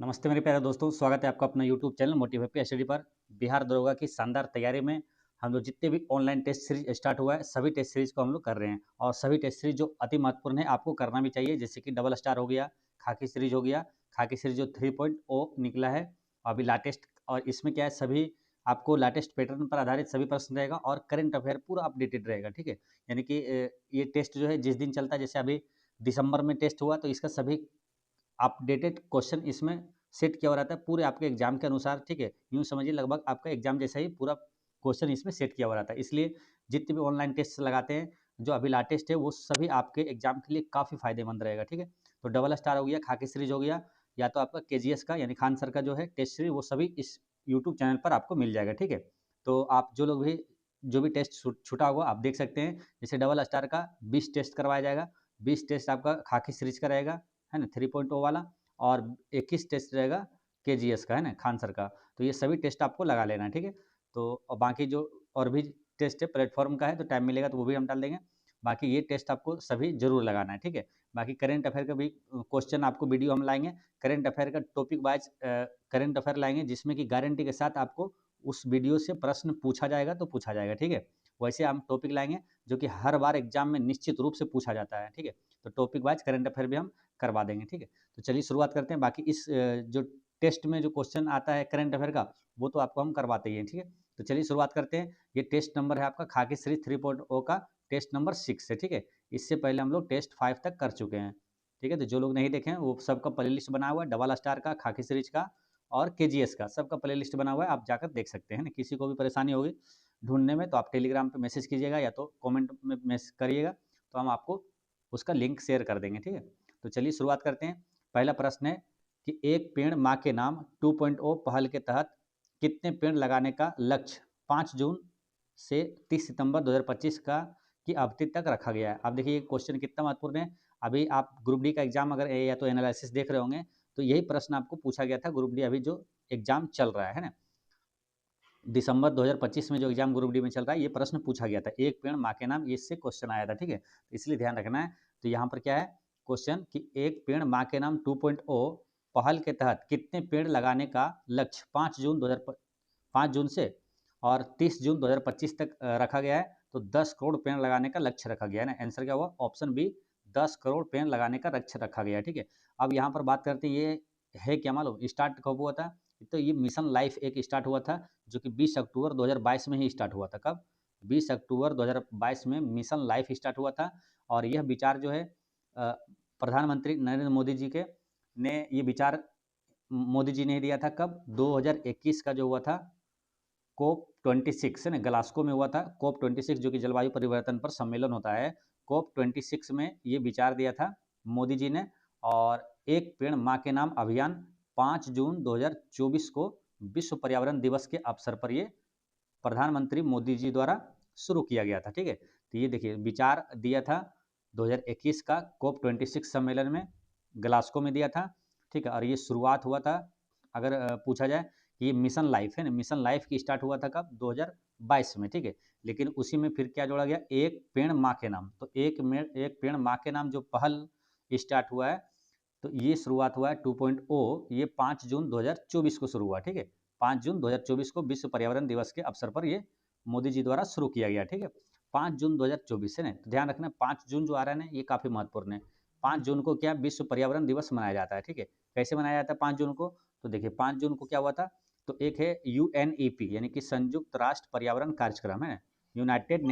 नमस्ते मेरे प्यारे दोस्तों, स्वागत है आपका अपना YouTube channel motive happy study पर। बिहार दरोगा की शानदार तैयारी में हम लोग जितने भी ऑनलाइन टेस्ट सीरीज स्टार्ट हुआ है सभी टेस्ट सीरीज को हम लोग कर रहे हैं और सभी टेस्ट सीरीज जो अति महत्वपूर्ण है आपको करना भी चाहिए, जैसे कि डबल स्टार हो गया, खाकी सीरीज हो गया। खाकी सीरीज जो 3.0 निकला है अभी लाटेस्ट, और इसमें क्या है सभी आपको लाटेस्ट पैटर्न पर आधारित सभी प्रश्न रहेगा और करंट अफेयर पूरा अपडेटेड रहेगा। ठीक है, यानी कि ये टेस्ट जो है जिस दिन चलता है, जैसे अभी दिसंबर में टेस्ट हुआ तो इसका सभी अपडेटेड क्वेश्चन इसमें सेट किया हुआ रहता है पूरे आपके एग्जाम के अनुसार। ठीक है, यूँ समझिए लगभग आपका एग्जाम जैसा ही पूरा क्वेश्चन इसमें सेट किया हुआ रहता है। इसलिए जितने भी ऑनलाइन टेस्ट लगाते हैं, जो अभी लाटेस्ट है, वो सभी आपके एग्जाम के लिए काफ़ी फायदेमंद रहेगा। ठीक है, तो डबल स्टार हो गया, खाकी सीरीज हो गया, या तो आपका केजीएस का यानी खान सर का जो है टेस्ट सीरीज, वो सभी इस यूट्यूब चैनल पर आपको मिल जाएगा। ठीक है, तो आप जो भी टेस्ट छूटा हुआ आप देख सकते हैं। जैसे डबल स्टार का 20 टेस्ट करवाया जाएगा, 20 टेस्ट आपका खाकी सीरीज का रहेगा, है ना, 3.0 वाला, और 21 टेस्ट रहेगा केजीएस का, है ना, खान सर का। तो ये सभी टेस्ट आपको लगा लेना है। ठीक है, तो और बाकी जो और भी टेस्ट है प्लेटफॉर्म का है, तो टाइम मिलेगा तो वो भी हम डाल देंगे। बाकी ये टेस्ट आपको सभी जरूर लगाना है। ठीक है, बाकी करेंट अफेयर का भी क्वेश्चन आपको वीडियो हम लाएंगे। करेंट अफेयर का टॉपिक वाइज करेंट अफेयर लाएंगे, जिसमें कि गारंटी के साथ आपको उस वीडियो से प्रश्न पूछा जाएगा तो पूछा जाएगा। ठीक है, वैसे हम टॉपिक लाएंगे जो कि हर बार एग्जाम में निश्चित रूप से पूछा जाता है। ठीक है, तो टॉपिक वाइज करेंट अफेयर भी हम करवा देंगे। ठीक है, तो चलिए शुरुआत करते हैं। बाकी इस जो टेस्ट में जो क्वेश्चन आता है करंट अफेयर का, वो तो आपको हम करवाते ही हैं। ठीक है, तो चलिए शुरुआत करते हैं। ये टेस्ट नंबर है आपका खाकी सीरीज 3.0 का टेस्ट नंबर 6 है। ठीक है, इससे पहले हम लोग टेस्ट 5 तक कर चुके हैं। ठीक है, तो जो लोग नहीं देखे हैं वो सबका प्ले लिस्ट बना हुआ है, डबल स्टार का, खाकी सीरीज का और केजीएस का, सबका प्ले लिस्ट बना हुआ है, आप जाकर देख सकते हैं ना। किसी को भी परेशानी होगी ढूंढने में तो आप टेलीग्राम पे मैसेज कीजिएगा या तो कमेंट में मैसेज करिएगा, तो हम आपको उसका लिंक शेयर कर देंगे। ठीक है, तो चलिए शुरुआत करते हैं। पहला प्रश्न है कि एक पेड़ माँ के नाम 2.0 पहल के तहत कितने पेड़ लगाने का लक्ष्य 5 जून से 30 सितंबर 2025 का की अवधि तक रखा गया है। अब देखिए ये क्वेश्चन कितना महत्वपूर्ण है। अभी आप ग्रुप डी का एग्जाम अगर या तो एनालिसिस देख रहे होंगे तो यही प्रश्न आपको पूछा गया था। ग्रुप डी अभी जो एग्जाम चल रहा है ना, दिसंबर 2025 में जो एग्जाम ग्रुप डी में चल रहा है, ये प्रश्न पूछा गया था, एक पेड़ माँ के नाम, इससे क्वेश्चन आया था। ठीक है, तो इसलिए ध्यान रखना है। तो यहाँ पर क्या है क्वेश्चन कि एक पेड़ माँ के नाम 2.0 पहल के तहत कितने पेड़ लगाने का लक्ष्य 5 जून से और 30 जून 2025 तक रखा गया है। तो 10 करोड़ पेड़ लगाने का लक्ष्य रखा गया है ना। आंसर क्या हुआ? ऑप्शन बी, 10 करोड़ पेड़ लगाने का लक्ष्य रखा गया है। ठीक है, अब यहाँ पर बात करते हैं, ये है क्या मालूम, स्टार्ट कब हुआ था? तो ये मिशन लाइफ एक स्टार्ट हुआ था, जो कि 20 अक्टूबर 2022 में ही स्टार्ट हुआ था। कब? 20 अक्टूबर 2022 में मिशन लाइफ स्टार्ट हुआ था। और यह विचार जो है प्रधानमंत्री नरेंद्र मोदी जी के ने ये विचार मोदी जी ने दिया था। कब? 2021 का जो हुआ था कोप 26 है ना, ग्लास्को में हुआ था कोप 26, जो कि जलवायु परिवर्तन पर सम्मेलन होता है। कोप 26 में ये विचार दिया था मोदी जी ने। और एक पेड़ माँ के नाम अभियान 5 जून 2024 को विश्व पर्यावरण दिवस के अवसर पर ये प्रधानमंत्री मोदी जी द्वारा शुरू किया गया था। ठीक है, तो ये देखिए विचार दिया था 2021 का कोप 26 सम्मेलन में, ग्लास्को में दिया था। ठीक है, और ये शुरुआत हुआ था, अगर पूछा जाए कि ये मिशन लाइफ है ना, मिशन लाइफ की स्टार्ट हुआ था कब? 2022 में। ठीक है, लेकिन उसी में फिर क्या जोड़ा गया? एक पेड़ माँ के नाम। तो एक पेड़ माँ के नाम जो पहल स्टार्ट हुआ है, तो ये शुरुआत हुआ है 2.0, ये 5 जून 2024 को शुरू हुआ। ठीक है, 5 जून 2024 को विश्व पर्यावरण दिवस के अवसर पर ये मोदी जी द्वारा शुरू किया गया। ठीक है, 5 जून 2024 है ना, तो ध्यान रखना 5 जून जो आ रहा है ना, ये काफ़ी महत्वपूर्ण है। 5 जून को क्या विश्व पर्यावरण दिवस मनाया जाता है। ठीक है, कैसे मनाया जाता है 5 जून को? तो देखिए 5 जून को क्या हुआ था, तो एक है यूएनईपी यानी कि संयुक्त राष्ट्र पर्यावरण कार्यक्रम है, यूनाइटेड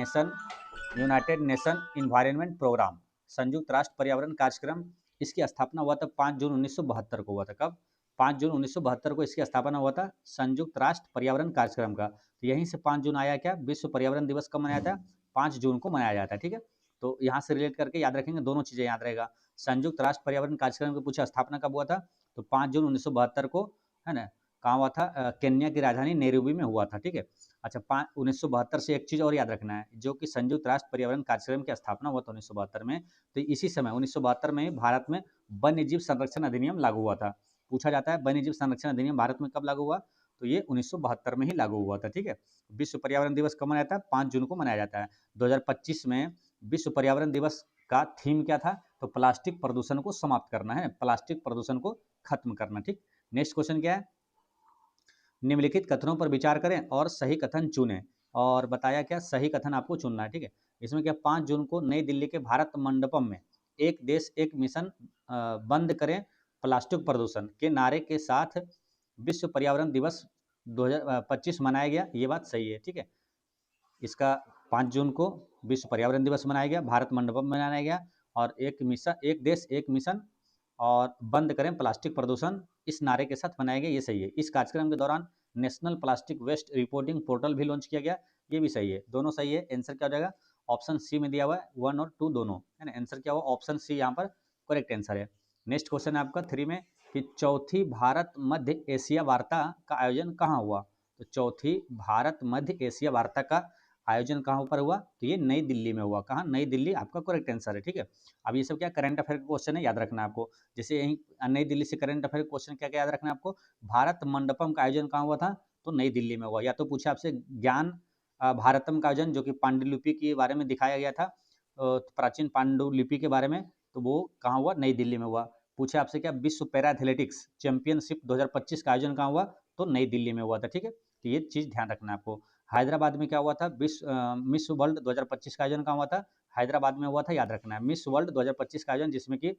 नेशन इन्वायरमेंट प्रोग्राम, संयुक्त राष्ट्र पर्यावरण कार्यक्रम। इसकी स्थापना हुआ था 5 जून 1972 को हुआ था। कब? 5 जून 1972 को इसकी स्थापना हुआ था संयुक्त राष्ट्र पर्यावरण कार्यक्रम का। तो यहीं से 5 जून आया क्या? विश्व पर्यावरण दिवस कब मनाया था? 5 जून को मनाया जाता है। ठीक है, तो यहाँ से रिलेट करके याद रखेंगे, दोनों चीज़ें याद रहेगा। संयुक्त राष्ट्र पर्यावरण कार्यक्रम को पूछा स्थापना कब हुआ था, तो 5 जून 1972 को, है ना, कहाँ हुआ था? केन्या की राजधानी नैरोबी में हुआ था। ठीक है, अच्छा 1972 से एक चीज़ और याद रखना है, जो कि संयुक्त राष्ट्र पर्यावरण कार्यक्रम की स्थापना हुआ था 1972 में। तो इसी समय 1972 में ही भारत में वन्य जीव संरक्षण अधिनियम लागू हुआ था। पूछा जाता है वन्य जीव संरक्षण अधिनियम भारत में कब लागू हुआ, तो ये 1972 में ही लागू हुआ था। ठीक है, विश्व पर्यावरण दिवस कब मनाया जाता है? 5 जून को मनाया जाता है। 2025 में विश्व पर्यावरण दिवस का थीम क्या था? तो प्लास्टिक प्रदूषण को समाप्त करना है, प्लास्टिक प्रदूषण को खत्म करना। ठीक, नेक्स्ट क्वेश्चन क्या है, निम्नलिखित कथनों पर विचार करें और सही कथन चुनें। और बताया क्या, सही कथन आपको चुनना है, ठीक है। इसमें क्या, 5 जून को नई दिल्ली के भारत मंडपम में एक देश एक मिशन बंद करें प्लास्टिक प्रदूषण के नारे के साथ विश्व पर्यावरण दिवस 2025 मनाया गया, ये बात सही है, ठीक है। इसका 5 जून को विश्व पर्यावरण दिवस मनाया गया, भारत मंडपम में मनाया गया, और एक मिशन, एक देश एक मिशन और बंद करें प्लास्टिक प्रदूषण इस नारे के साथ मनाया गया, ये सही है। इस कार्यक्रम के दौरान national plastic waste reporting portal भी लॉन्च किया गया, ये भी सही है, दोनों सही है। आंसर क्या हो जाएगा, ऑप्शन सी में दिया हुआ है 1 और 2 दोनों, है ना। आंसर क्या हुआ, ऑप्शन सी यहाँ पर करेक्ट आंसर है। नेक्स्ट क्वेश्चन है आपका 3 में कि चौथी भारत मध्य एशिया वार्ता का आयोजन कहाँ हुआ। तो चौथी भारत मध्य एशिया वार्ता का आयोजन कहाँ पर हुआ, तो ये नई दिल्ली में हुआ। कहाँ, नई दिल्ली आपका करेक्ट आंसर है, ठीक है। अब ये सब क्या करंट अफेयर का क्वेश्चन है, याद रखना है आपको। जैसे यहीं नई दिल्ली से करंट अफेयर क्वेश्चन क्या क्या याद रखना है आपको, भारत मंडपम का आयोजन कहाँ हुआ था, तो नई दिल्ली में हुआ। या तो पूछे आपसे ज्ञान भारतम का आयोजन जो कि पांडुलिपि के बारे में दिखाया गया था, प्राचीन पांडुलिपि के बारे में, तो वो कहाँ हुआ, नई दिल्ली में हुआ। पूछे आपसे क्या विश्व पैरा एथलेटिक्स चैंपियनशिप 2025 का आयोजन कहाँ हुआ, तो नई दिल्ली में हुआ था, ठीक है। तो ये चीज़ ध्यान रखना है आपको। हैदराबाद में क्या हुआ था, मिस वर्ल्ड 2025 का आयोजन कहाँ हुआ था, हैदराबाद में हुआ था, याद रखना है। मिस वर्ल्ड 2025 का आयोजन जिसमें कि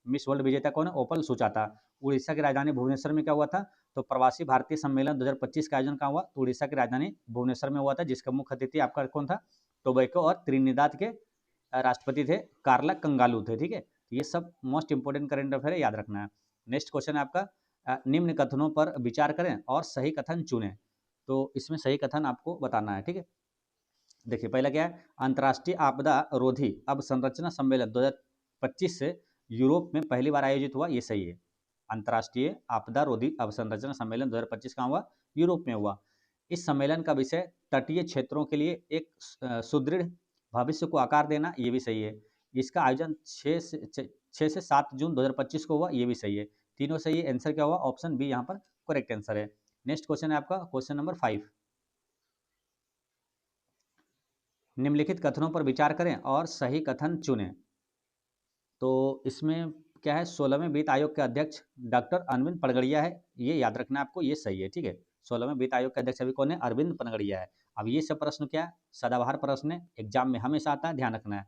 मिस वर्ल्ड विजेता कौन है, ओपल सुचाता। उड़ीसा की राजधानी भुवनेश्वर में क्या हुआ था, तो प्रवासी भारतीय सम्मेलन 2025 का आयोजन कहाँ हुआ, तो उड़ीसा की राजधानी भुवनेश्वर में हुआ था, जिसका मुख्य अतिथि आपका कौन था, टोबैको और त्रिनिदाद के राष्ट्रपति थे कार्ला कंगालू थे, ठीक है। तो ये सब मोस्ट इंपोर्टेंट करेंट अफेयर है, याद रखना है। नेक्स्ट क्वेश्चन है आपका, निम्न कथनों पर विचार करें और सही कथन चुनें। तो इसमें सही कथन आपको बताना है, ठीक है। देखिए पहला क्या है, अंतर्राष्ट्रीय आपदा रोधी अवसंरचना सम्मेलन 2025 से यूरोप में पहली बार आयोजित हुआ, ये सही है। अंतर्राष्ट्रीय आपदा रोधी अवसंरचना सम्मेलन 2025 कहाँ हुआ, यूरोप में हुआ। इस सम्मेलन का विषय तटीय क्षेत्रों के लिए एक सुदृढ़ भविष्य को आकार देना, ये भी सही है। इसका आयोजन 6 से 7 जून 2025 को हुआ, ये भी सही है। तीनों सही है, आंसर क्या हुआ, ऑप्शन बी यहाँ पर करेक्ट आंसर है। नेक्स्ट क्वेश्चन है आपका क्वेश्चन नंबर 5, निम्नलिखित कथनों पर विचार करें और सही कथन चुनें। तो इसमें क्या है, 16वें वित्त आयोग के अध्यक्ष डॉक्टर अरविंद पनगड़िया है, ये याद रखना है आपको, ये सही है, ठीक है। 16वें वित्त आयोग के अध्यक्ष अभी कौन है, अरविंद पनगड़िया है। अब ये सब प्रश्न क्या है, सदाबहार प्रश्न है, एग्जाम में हमेशा आता है, ध्यान रखना है।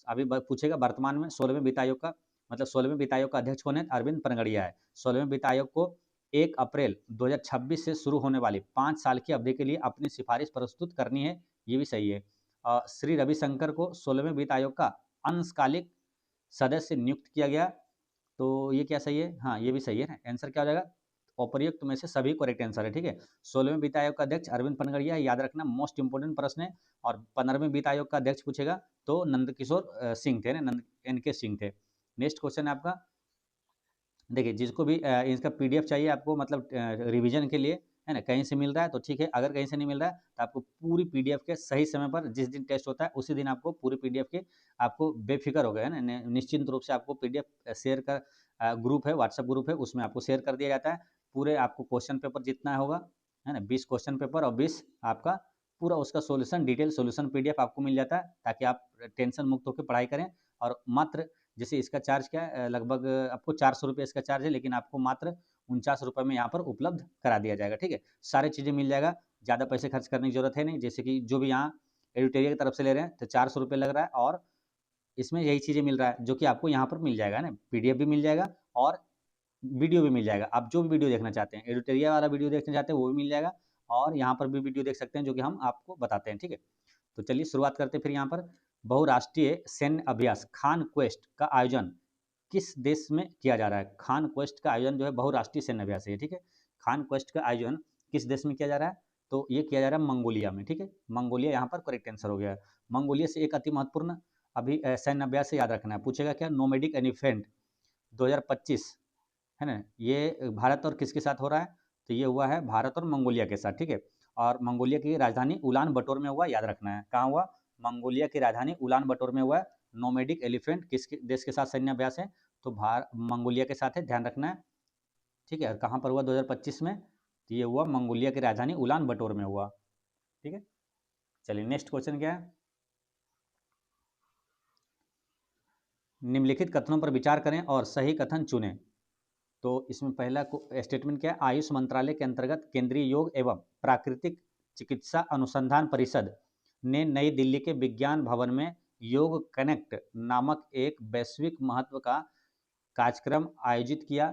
अभी पूछेगा वर्तमान में 16वें वित्त आयोग का, मतलब 16वें वित्त आयोग का अध्यक्ष कौन है, अरविंद पनगड़िया है। 16वें वित्त आयोग को 1 अप्रैल 2026 से शुरू होने वाली 5 साल की अवधि के लिए अपनी सिफारिश प्रस्तुत करनी है, ये भी सही है। श्री रविशंकर को 16वें वित्त आयोग का अंशकालिक सदस्य नियुक्त किया गया, तो ये क्या सही है, हाँ ये भी सही है ना। आंसर क्या हो जाएगा, उपर्युक्त में से सभी करेक्ट आंसर है, ठीक है। 16वें वित्त आयोग का अध्यक्ष अरविंद पनगड़िया, याद रखना, मोस्ट इंपोर्टेंट प्रश्न है। और 15वें वित्त आयोग का अध्यक्ष पूछेगा तो नंदकिशोर सिंह थे ना, नंद NK सिंह थे। नेक्स्ट क्वेश्चन है आपका, देखिए जिसको भी इसका PDF चाहिए आपको, मतलब रिवीजन के लिए, है ना, कहीं से मिल रहा है तो ठीक है, अगर कहीं से नहीं मिल रहा है तो आपको पूरी PDF के सही समय पर, जिस दिन टेस्ट होता है उसी दिन आपको पूरी PDF के, आपको बेफिक्र हो गए, है ना, निश्चिंत रूप से आपको PDF शेयर कर, ग्रुप है, व्हाट्सएप ग्रुप है, उसमें आपको शेयर कर दिया जाता है। पूरे आपको क्वेश्चन पेपर जितना होगा, है ना, 20 क्वेश्चन पेपर और 20 आपका पूरा उसका सोल्यूशन, डिटेल सोल्यूशन PDF आपको मिल जाता है, ताकि आप टेंशन मुक्त होकर पढ़ाई करें। और मात्र, जैसे इसका चार्ज क्या है, लगभग आपको 400 रुपये इसका चार्ज है, लेकिन आपको मात्र 49 रुपये में यहाँ पर उपलब्ध करा दिया जाएगा, ठीक है। सारी चीज़ें मिल जाएगा, ज़्यादा पैसे खर्च करने की जरूरत है नहीं। जैसे कि जो भी यहाँ एडिटोरियल की तरफ से ले रहे हैं तो 400 रुपये लग रहा है, और इसमें यही चीज़ें मिल रहा है जो कि आपको यहाँ पर मिल जाएगा ना, PDF भी मिल जाएगा और वीडियो भी मिल जाएगा। आप जो भी वीडियो देखना चाहते हैं, एडिटोरियल वाला वीडियो देखना चाहते हैं वो भी मिल जाएगा, और यहाँ पर भी वीडियो देख सकते हैं जो कि हम आपको बताते हैं, ठीक है। तो चलिए शुरुआत करते हैं फिर। यहाँ पर बहुराष्ट्रीय सैन्य अभ्यास खान क्वेस्ट का आयोजन किस देश में किया जा रहा है। खान क्वेस्ट का आयोजन जो है बहुराष्ट्रीय सैन्य अभ्यास है, ठीक है। खान क्वेस्ट का आयोजन किस देश में किया जा रहा है, तो ये किया जा रहा है मंगोलिया में, ठीक है। मंगोलिया यहाँ पर करेक्ट आंसर हो गया है। मंगोलिया से एक अति महत्वपूर्ण अभी सैन्य अभ्यास से याद रखना है, पूछेगा क्या, नोमैडिक एलिफेंट 2025, है ना, ये भारत और किसके साथ हो रहा है, तो ये हुआ है भारत और मंगोलिया के साथ, ठीक है। और मंगोलिया की राजधानी उलान बटोर में हुआ, याद रखना है, कहाँ हुआ, मंगोलिया की राजधानी उलान बटोर में हुआ है। नोमैडिक एलिफेंट किस देश के साथ सैन्य अभ्यास है, तो मंगोलिया के साथ है, ध्यान रखना है, ठीक है। और कहाँ पर हुआ 2025 में, तो ये हुआ मंगोलिया की राजधानी उलान बटोर में हुआ, ठीक है। चलिए नेक्स्ट क्वेश्चन क्या है, निम्नलिखित कथनों पर विचार करें और सही कथन चुनें। तो इसमें पहला स्टेटमेंट क्या है, आयुष मंत्रालय के अंतर्गत केंद्रीय योग एवं प्राकृतिक चिकित्सा अनुसंधान परिषद ने नई दिल्ली के विज्ञान भवन में योग कनेक्ट नामक एक वैश्विक महत्व का कार्यक्रम आयोजित किया।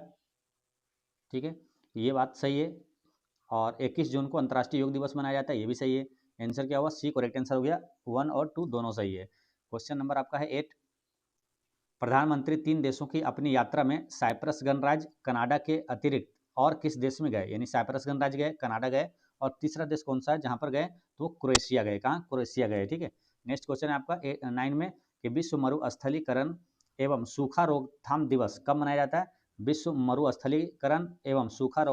ठीक है, ये बात सही है। और 21 जून को अंतर्राष्ट्रीय योग दिवस मनाया जाता है, ये भी सही है। आंसर क्या हुआ, सी करेक्ट आंसर हो गया। 1 और 2 दोनों सही है। क्वेश्चन नंबर आपका है 8। प्रधानमंत्री 3 देशों की अपनी यात्रा में साइप्रस गणराज्य, कनाडा के अतिरिक्त और किस देश में गए? यानी साइप्रस गणराज्य गए, कनाडा गए, और तीसरा देश कौन सा है जहां पर गए? तो क्रोएशिया गए। कहाँ? क्रोएशिया गए। ठीक है, नेक्स्ट क्वेश्चन है आपका 9 में कि विश्व मरुस्थलीकरण एवं सूखा रोकथाम दिवस कब मनाया जाता है? विश्व मरुस्थलीकरण एवं सूखा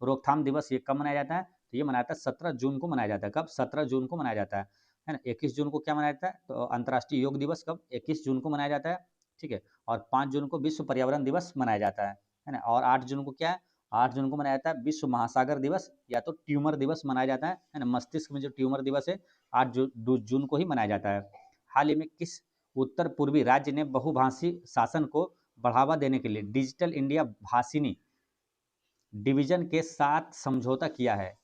रोकथाम दिवस ये कब मनाया जाता है? तो ये मनाया जाता है 17 जून को मनाया जाता है। कब? 17 जून को मनाया जाता है ना। 21 जून को क्या मनाया जाता है? तो अंतर्राष्ट्रीय योग दिवस कब? 21 जून को मनाया जाता है। ठीक है, और 5 जून को विश्व पर्यावरण दिवस मनाया जाता है ना। और 8 जून को क्या है? 8 जून को मनाया जाता है विश्व महासागर दिवस या तो ट्यूमर दिवस मनाया जाता है ना। मस्तिष्क में जो ट्यूमर दिवस है 8 जून को ही मनाया जाता है। हाल ही में किस उत्तर पूर्वी राज्य ने बहुभाषी शासन को बढ़ावा देने के लिए डिजिटल इंडिया भाषिनी डिवीजन के साथ समझौता किया है?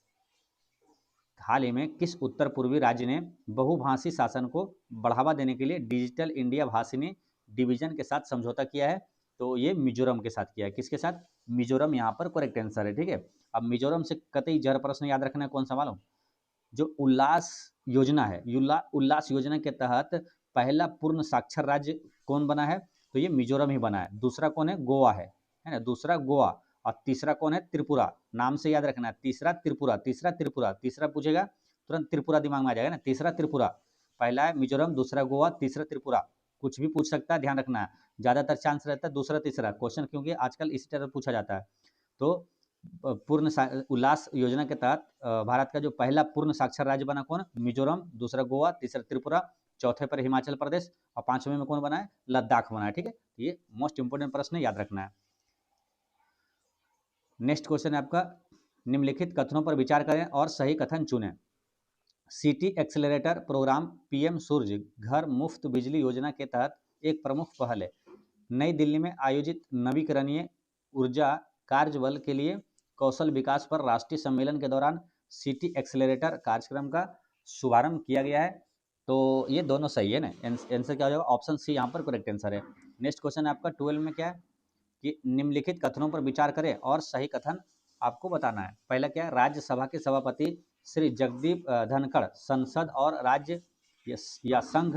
हाल ही में किस उत्तर पूर्वी राज्य ने बहुभाषी शासन को बढ़ावा देने के लिए डिजिटल इंडिया भाषिनी डिवीजन के साथ समझौता किया है? तो ये मिजोरम के साथ किया है। किसके साथ? मिजोरम यहाँ पर करेक्ट आंसर है। ठीक है, अब मिजोरम से कतई जड़ प्रश्न याद रखना है। कौन सा मालूम? जो उल्लास योजना है, उल्लास योजना के तहत पहला पूर्ण साक्षर राज्य कौन बना है? तो ये मिजोरम ही बना है। दूसरा कौन है? गोवा है ना। दूसरा गोवा, और तीसरा कौन है? त्रिपुरा। नाम से याद रखना है, तीसरा त्रिपुरा, तीसरा त्रिपुरा, तीसरा पूछेगा तुरंत त्रिपुरा दिमाग में आ जाएगा ना। तीसरा त्रिपुरा, पहला है मिजोरम, दूसरा गोवा, तीसरा त्रिपुरा। कुछ भी पूछ सकता है, ध्यान रखना है। ज्यादातर चांस रहता है दूसरा तीसरा क्वेश्चन, क्योंकि आजकल इसी तरह पूछा जाता है। तो पूर्ण उल्लास योजना के तहत भारत का जो पहला पूर्ण साक्षर राज्य बना कौन? मिजोरम, दूसरा गोवा, तीसरा त्रिपुरा, चौथे पर हिमाचल प्रदेश, और पांचवें में कौन बना है? लद्दाख बना है। ठीक है, ये मोस्ट इंपोर्टेंट प्रश्न है, याद रखना है। नेक्स्ट क्वेश्चन है आपका, निम्नलिखित कथनों पर विचार करें और सही कथन चुनें। सिटी एक्सेलरेटर प्रोग्राम पीएम सूर्य घर मुफ्त बिजली योजना के तहत एक प्रमुख पहल है। नई दिल्ली में आयोजित नवीकरणीय ऊर्जा कार्यबल के लिए कौशल विकास पर राष्ट्रीय सम्मेलन के दौरान सिटी एक्सेलरेटर कार्यक्रम का शुभारंभ किया गया है। तो ये दोनों सही है ना। आंसर क्या हो जाएगा? ऑप्शन सी यहाँ पर करेक्ट आंसर है। नेक्स्ट क्वेश्चन है आपका 12 में क्या है कि निम्नलिखित कथनों पर विचार करें और सही कथन आपको बताना है। पहला क्या है? राज्यसभा के सभापति श्री जगदीप धनखड़ संसद और राज्य या संघ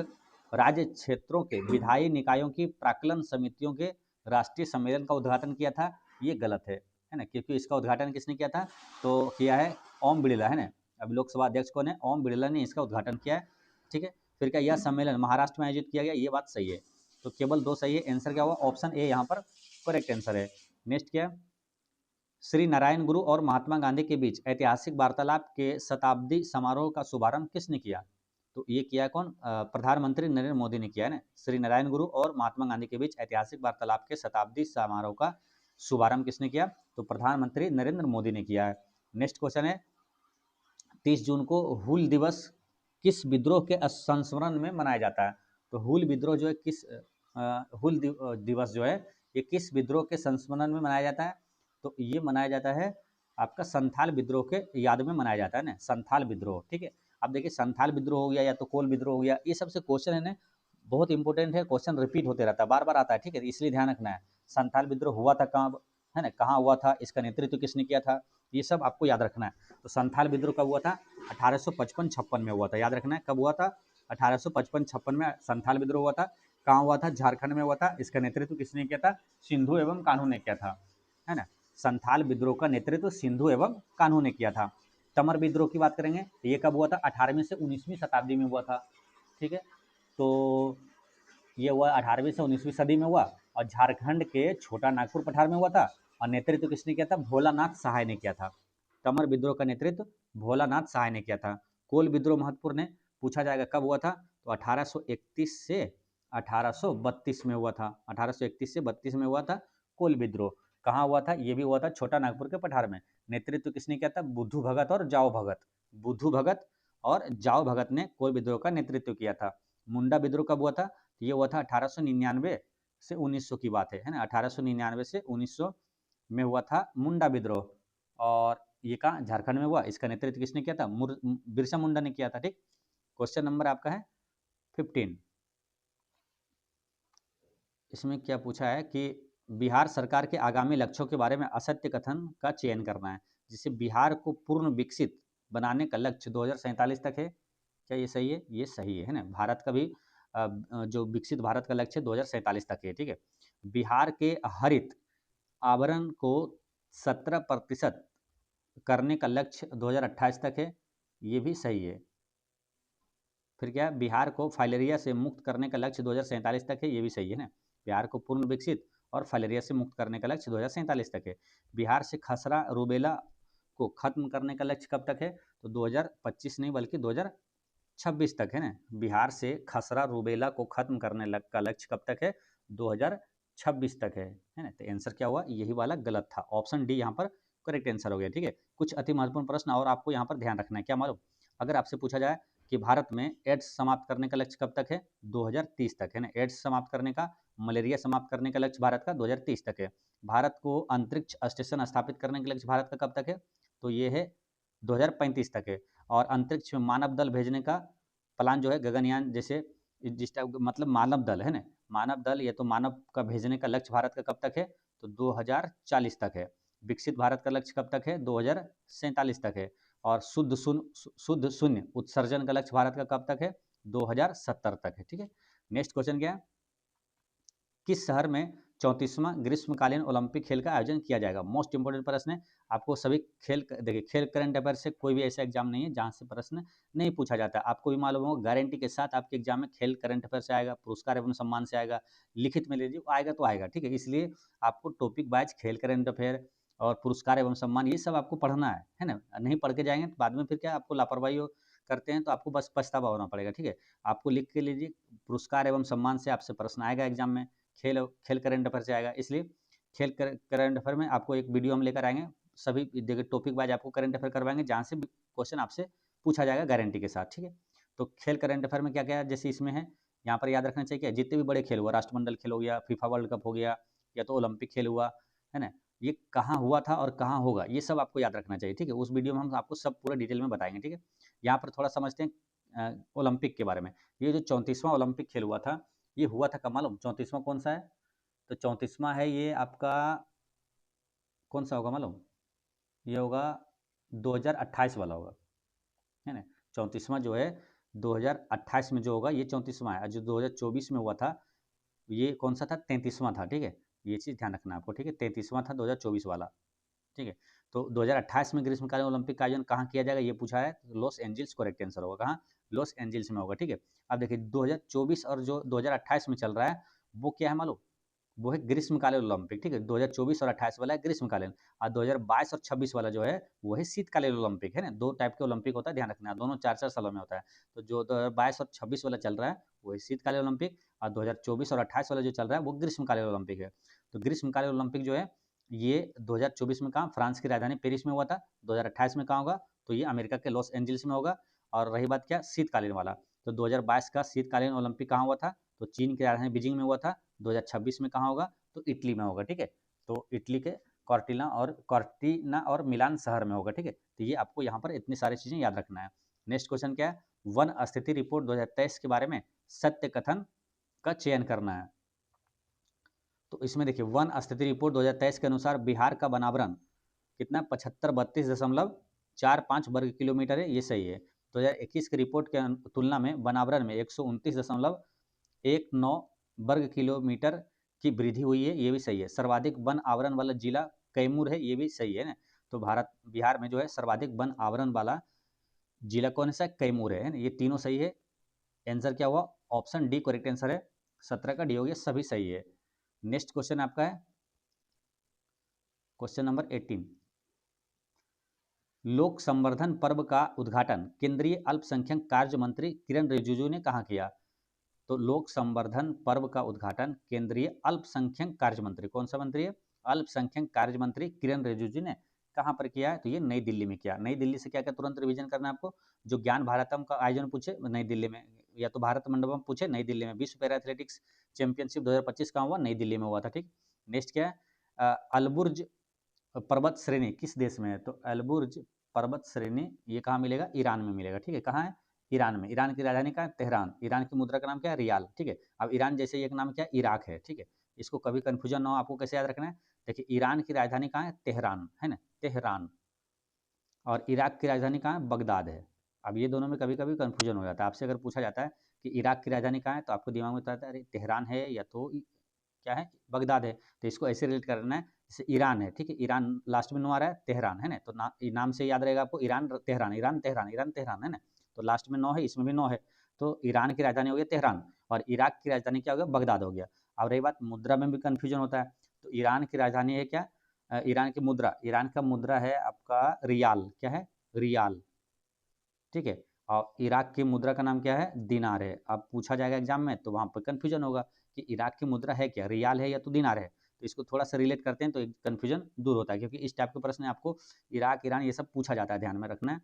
राज्य क्षेत्रों के विधायी निकायों की प्राक्कलन समितियों के राष्ट्रीय सम्मेलन का उद्घाटन किया था। ये गलत है ना, क्योंकि इसका उद्घाटन किसने किया था? तो किया है ओम बिड़ला, है ना। अब लोकसभा अध्यक्ष कौन है? ओम बिड़ला ने इसका उद्घाटन किया है। ठीक है, फिर क्या यह सम्मेलन महाराष्ट्र में आयोजित किया गया? ये बात सही है। तो केवल 2 सही है। आंसर क्या हुआ? ऑप्शन ए यहाँ पर करेक्ट आंसर है। नेक्स्ट क्या? श्री नारायण गुरु और महात्मा गांधी के बीच ऐतिहासिक वार्तालाप के शताब्दी समारोह का शुभारंभ किसने किया? तो ये किया कौन? प्रधानमंत्री नरेंद्र मोदी ने किया है ना। श्री नारायण गुरु और महात्मा गांधी के बीच ऐतिहासिक वार्तालाप के शताब्दी समारोह का शुभारंभ किसने किया? तो प्रधानमंत्री नरेंद्र मोदी ने किया है। नेक्स्ट क्वेश्चन है, 30 जून को हूल दिवस किस विद्रोह के संस्मरण में मनाया जाता है? तो हूल विद्रोह जो है किस हूल दिवस जो है ये किस विद्रोह के संस्मरण में मनाया जाता है? तो ये मनाया जाता है आपका संथाल विद्रोह के याद में मनाया जाता है ना, संथाल विद्रोह। ठीक है, अब देखिए संथाल विद्रोह हो गया या तो कोल विद्रोह हो गया, ये सबसे क्वेश्चन है ना बहुत इंपॉर्टेंट है। क्वेश्चन रिपीट होते रहता है, बार बार आता है। ठीक है, इसलिए ध्यान रखना है। संथाल विद्रोह हुआ था कहाँ, है ना, कहाँ हुआ था, इसका नेतृत्व किसने किया था, ये सब आपको याद रखना है। तो संथाल विद्रोह कब हुआ था? 1855-56 में हुआ था। याद रखना है कब हुआ था? 1855-56 में संथाल विद्रोह हुआ था। कहाँ हुआ था? झारखंड में हुआ था। इसका नेतृत्व किसने किया था? सिंधु एवं कान्हू ने किया था, है ना। संथाल विद्रोह का नेतृत्व सिंधु एवं कान्हू ने किया था। तमर विद्रोह की बात करेंगे, ये कब हुआ था? 18वीं से 19वीं शताब्दी में हुआ था। ठीक है, तो ये हुआ 18वीं से 19वीं सदी में हुआ, और झारखंड के छोटा नागपुर पठार में हुआ था। और नेतृत्व किसने किया था? भोलानाथ सहाय ने किया था। तमर विद्रोह का नेतृत्व भोलानाथ सहाय ने किया था। कोल विद्रोह महत्वपूर्ण है, पूछा जाएगा कब हुआ था? तो 1831 से 1832 में हुआ था। 1831 से 32 में हुआ था कोल विद्रोह। कहाँ हुआ था? ये भी हुआ था छोटा नागपुर के पठार में। नेतृत्व किसने किया था? बुद्धू भगत और जाओ भगत। बुद्धू भगत और जाओ भगत ने कोल विद्रोह का नेतृत्व किया था। मुंडा विद्रोह कब हुआ था? ये हुआ था 1899 से 1900 की बात है ना। 1899 से 1900 में हुआ था मुंडा विद्रोह, और ये कहाँ, झारखंड में हुआ। इसका नेतृत्व किसने किया था, बिरसा मुंडा ने किया था। ठीक, क्वेश्चन नंबर आपका है 15। इसमें क्या पूछा है कि बिहार सरकार के आगामी लक्ष्यों के बारे में असत्य कथन का चयन करना है। जिसे बिहार को पूर्ण विकसित बनाने का लक्ष्य 2047 तक है, क्या ये सही है, ये सही है ना। भारत का भी जो विकसित भारत का लक्ष्य 2047 तक है। ठीक है, बिहार के हरित आवरण को 17% करने का लक्ष्य 2028 तक है, ये भी सही है। फिर क्या, बिहार को फाइलेरिया से मुक्त करने का लक्ष्य 2047 तक है, ये भी सही है ना। बिहार को पूर्ण विकसित और फाइलेरिया से मुक्त करने का लक्ष्य 2047 तक है। बिहार से खसरा रूबेला को खत्म करने का लक्ष्य कब तक है, तो 2025 नहीं बल्कि 2026 तक है ना। बिहार से खसरा रूबेला को खत्म करने का लक्ष्य कब तक है, 2026 तक है ना। तो आंसर क्या हुआ, यही वाला गलत था, ऑप्शन डी यहाँ पर करेक्ट आंसर हो गया। ठीक है, कुछ अति महत्वपूर्ण प्रश्न और आपको यहाँ पर ध्यान रखना है, क्या मालूम, अगर आपसे पूछा जाए कि भारत में एड्स समाप्त करने का लक्ष्य कब तक है, 2030 तक है ना। एड्स समाप्त करने का, मलेरिया समाप्त करने का लक्ष्य भारत का 2030 तक है। भारत को अंतरिक्ष स्टेशन स्थापित करने का लक्ष्य भारत का कब तक है, तो ये है 2035 तक है। और अंतरिक्ष में मानव दल भेजने का प्लान जो है, गगनयान जैसे जिस टाइप, मतलब मानव दल है ना, मानव दल ये तो मानव का भेजने का लक्ष्य भारत का कब तक है, तो 2040 तक है। विकसित भारत का लक्ष्य कब तक है, 2047 तक है। और शुद्ध शून्य उत्सर्जन का लक्ष्य भारत का कब तक है, 2070 तक है। ठीक है, नेक्स्ट क्वेश्चन क्या है, किस शहर में 34वां ग्रीष्मकालीन ओलंपिक खेल का आयोजन किया जाएगा। मोस्ट इंपोर्टेंट प्रश्न है, आपको सभी खेल, देखिए खेल करंट अफेयर से कोई भी ऐसा एग्जाम नहीं है जहां से प्रश्न नहीं पूछा जाता। आपको भी मालूम होगा, गारंटी के साथ आपके एग्जाम में खेल करंट अफेयर से आएगा, पुरस्कार एवं सम्मान से आएगा, लिखित में लीजिए आएगा तो आएगा। ठीक है, इसलिए आपको टॉपिक वाइज खेल करंट अफेयर और पुरस्कार एवं सम्मान ये सब आपको पढ़ना है ना। नहीं पढ़ के जाएंगे तो बाद में फिर क्या, आपको लापरवाही करते हैं तो आपको बस पछतावा होना पड़ेगा। ठीक है, आपको लिख के लीजिए, पुरस्कार एवं सम्मान से आपसे प्रश्न आएगा एग्जाम में, खेल खेल करंट अफेयर से आएगा। इसलिए खेल करंट अफेयर में आपको एक वीडियो हम लेकर आएंगे, सभी देखिए टॉपिक वाइज आपको करंट अफेयर करवाएंगे जहाँ से क्वेश्चन आपसे पूछा जाएगा गारंटी के साथ। ठीक है, तो खेल करंट अफेयर में क्या क्या जैसे इसमें है, यहाँ पर याद रखना चाहिए कि जितने भी बड़े खेल हुआ, राष्ट्रमंडल खेल हो गया, फीफा वर्ल्ड कप हो गया, या तो ओलंपिक खेल हुआ, है ना, ये कहाँ हुआ था और कहाँ होगा, ये सब आपको याद रखना चाहिए। ठीक है, उस वीडियो में हम आपको सब पूरा डिटेल में बताएंगे। ठीक है, यहाँ पर थोड़ा समझते हैं ओलंपिक के बारे में। ये जो 34वां ओलंपिक खेल हुआ था, ये हुआ था कब मालूम, 34वां कौन सा है, तो 34वां है ये आपका, कौन सा होगा मालूम, ये होगा 2028 वाला होगा, है ना। 34वां जो है 2028 में जो होगा ये 34वां है, जो 2024 में हुआ था ये कौन सा था, 33वां था। ठीक है, ये चीज़ ध्यान रखना आपको। ठीक है, 33वां था 2024 वाला। ठीक है, तो 2028 में ग्रीष्मकालीन ओलंपिक का आयोजन कहाँ किया जाएगा, ये पूछा है, तो लॉस एंजल्स करेक्ट आंसर होगा, कहाँ, लॉस एंजल्स में होगा। ठीक है, अब देखिए 2024 और जो 2028 में चल रहा है वो क्या है मालूम, वो है ग्रीष्मकालीन ओलंपिक। ठीक है, 2024 और 28 वाला है ग्रीष्मकालीन, और 2022 और 26 वाला जो है वो है शीतकालीन ओलंपिक, है ना। दो टाइप के ओलंपिक होता है, ध्यान रखना, दोनों 4-4 सालों में होता है। तो जो 2022 और 26 वाला चल रहा है वो है शीतकालीन ओलंपिक, और 2024 और 28 वाला जो चल रहा है वो ग्रीष्मकालीन ओलंपिक है। तो ग्रीष्मकालीन ओलंपिक जो है ये 2024 में कहाँ, फ्रांस की राजधानी पेरिस में हुआ था। 2028 में कहाँ होगा, तो ये अमेरिका के लॉस एंजल्स में होगा। और रही बात क्या, शीतकालीन वाला, तो 2022 का शीतकालीन ओलंपिक कहाँ हुआ था, तो चीन की राजधानी बीजिंग में हुआ था। 2026 में कहाँ होगा, तो इटली में होगा। ठीक है, तो इटली के कॉर्टिना और मिलान शहर में होगा। ठीक है, तो ये आपको यहाँ पर इतनी सारी चीज़ें याद रखना है। नेक्स्ट क्वेश्चन क्या है, वन स्थिति रिपोर्ट 2023 के बारे में सत्य कथन का चयन करना है। तो इसमें देखिए, वन स्थिति रिपोर्ट 2023 के अनुसार बिहार का वनावरण कितना, 7532.45 वर्ग किलोमीटर है, ये सही है। 2021 की रिपोर्ट के तुलना में वनावरण में 129.19 वर्ग किलोमीटर की वृद्धि हुई है, ये भी सही है। सर्वाधिक वन आवरण वाला जिला कैमूर है, ये भी सही है ना। तो बिहार में जो है सर्वाधिक वन आवरण वाला जिला कौन सा, कैमूर है ना। ये तीनों सही है। आंसर क्या हुआ, ऑप्शन डी करेक्ट आंसर है। 17 का डी हो गया, सभी सही है। नेक्स्ट क्वेश्चन आपका है क्वेश्चन नंबर 18, लोक संवर्धन पर्व का उद्घाटन केंद्रीय अल्पसंख्यक कार्य मंत्री किरण रिजिजू ने कहाँ किया। तो लोक संवर्धन पर्व का उद्घाटन केंद्रीय अल्पसंख्यक कार्य मंत्री, कौन सा मंत्री है, अल्पसंख्यक कार्य मंत्री किरण रिजिजू ने कहाँ पर किया है, तो ये नई दिल्ली में किया। नई दिल्ली से क्या क्या तुरंत रिवीजन करना है आपको, जो ज्ञान भारतम का आयोजन पूछे नई दिल्ली में, या तो भारत मंडपम पूछे नई दिल्ली में। विश्व पैरा एथलेटिक्स चैंपियनशिप 2025 कहाँ हुआ, नई दिल्ली में हुआ था। ठीक, नेक्स्ट क्या है, अलबुर्ज पर्वत श्रेणी किस देश में है? तो अलबुर्ज पर्वत श्रेणी ये कहाँ मिलेगा? ईरान में मिलेगा। ठीक है, कहाँ है? ईरान में। ईरान की राजधानी कहाँ है? तेहरान। ईरान की मुद्रा का नाम क्या है? रियाल। ठीक है, अब ईरान जैसे एक नाम क्या है? इराक है। ठीक है, इसको कभी कंफ्यूजन ना हो, आपको कैसे याद रखना है? देखिए, ईरान की राजधानी कहाँ है? तेहरान, है ना, तेहरान। और इराक की राजधानी कहाँ है? बगदाद है। अब ये दोनों में कभी कभी कन्फ्यूजन हो जाता है, आपसे अगर पूछा जाता है कि इराक की राजधानी कहाँ है, तो आपको दिमाग में तो आता है अरे तेहरान है या तो क्या है? बगदाद है। तो इसको ऐसे रिलेट करना है जैसे ईरान है। ठीक है, ईरान लास्ट में नो आ रहा है, तेहरान है ना, तो नाम से याद रहेगा आपको, Iran Tehran, Iran Tehran, Iran Tehran, है ना। तो लास्ट में नो है, इसमें भी नो है। तो ईरान की राजधानी हो गया तेहरान, और इराक की राजधानी क्या हो गया? बगदाद हो गया। अब रही बात मुद्रा में भी कन्फ्यूजन होता है, तो ईरान की राजधानी है क्या? ईरान की मुद्रा, ईरान का मुद्रा है आपका रियाल। क्या है? रियाल। ठीक है, और इराक की मुद्रा का नाम क्या है? दिनार है। अब पूछा जाएगा एग्जाम में तो वहाँ पर कन्फ्यूजन होगा कि इराक की मुद्रा है क्या? रियाल है या तो दिनार है। तो इसको थोड़ा सा रिलेट करते हैं तो एक कन्फ्यूजन दूर होता है, क्योंकि इस टाइप के प्रश्न आपको इराक, ईरान ये सब पूछा जाता है, ध्यान में रखना है।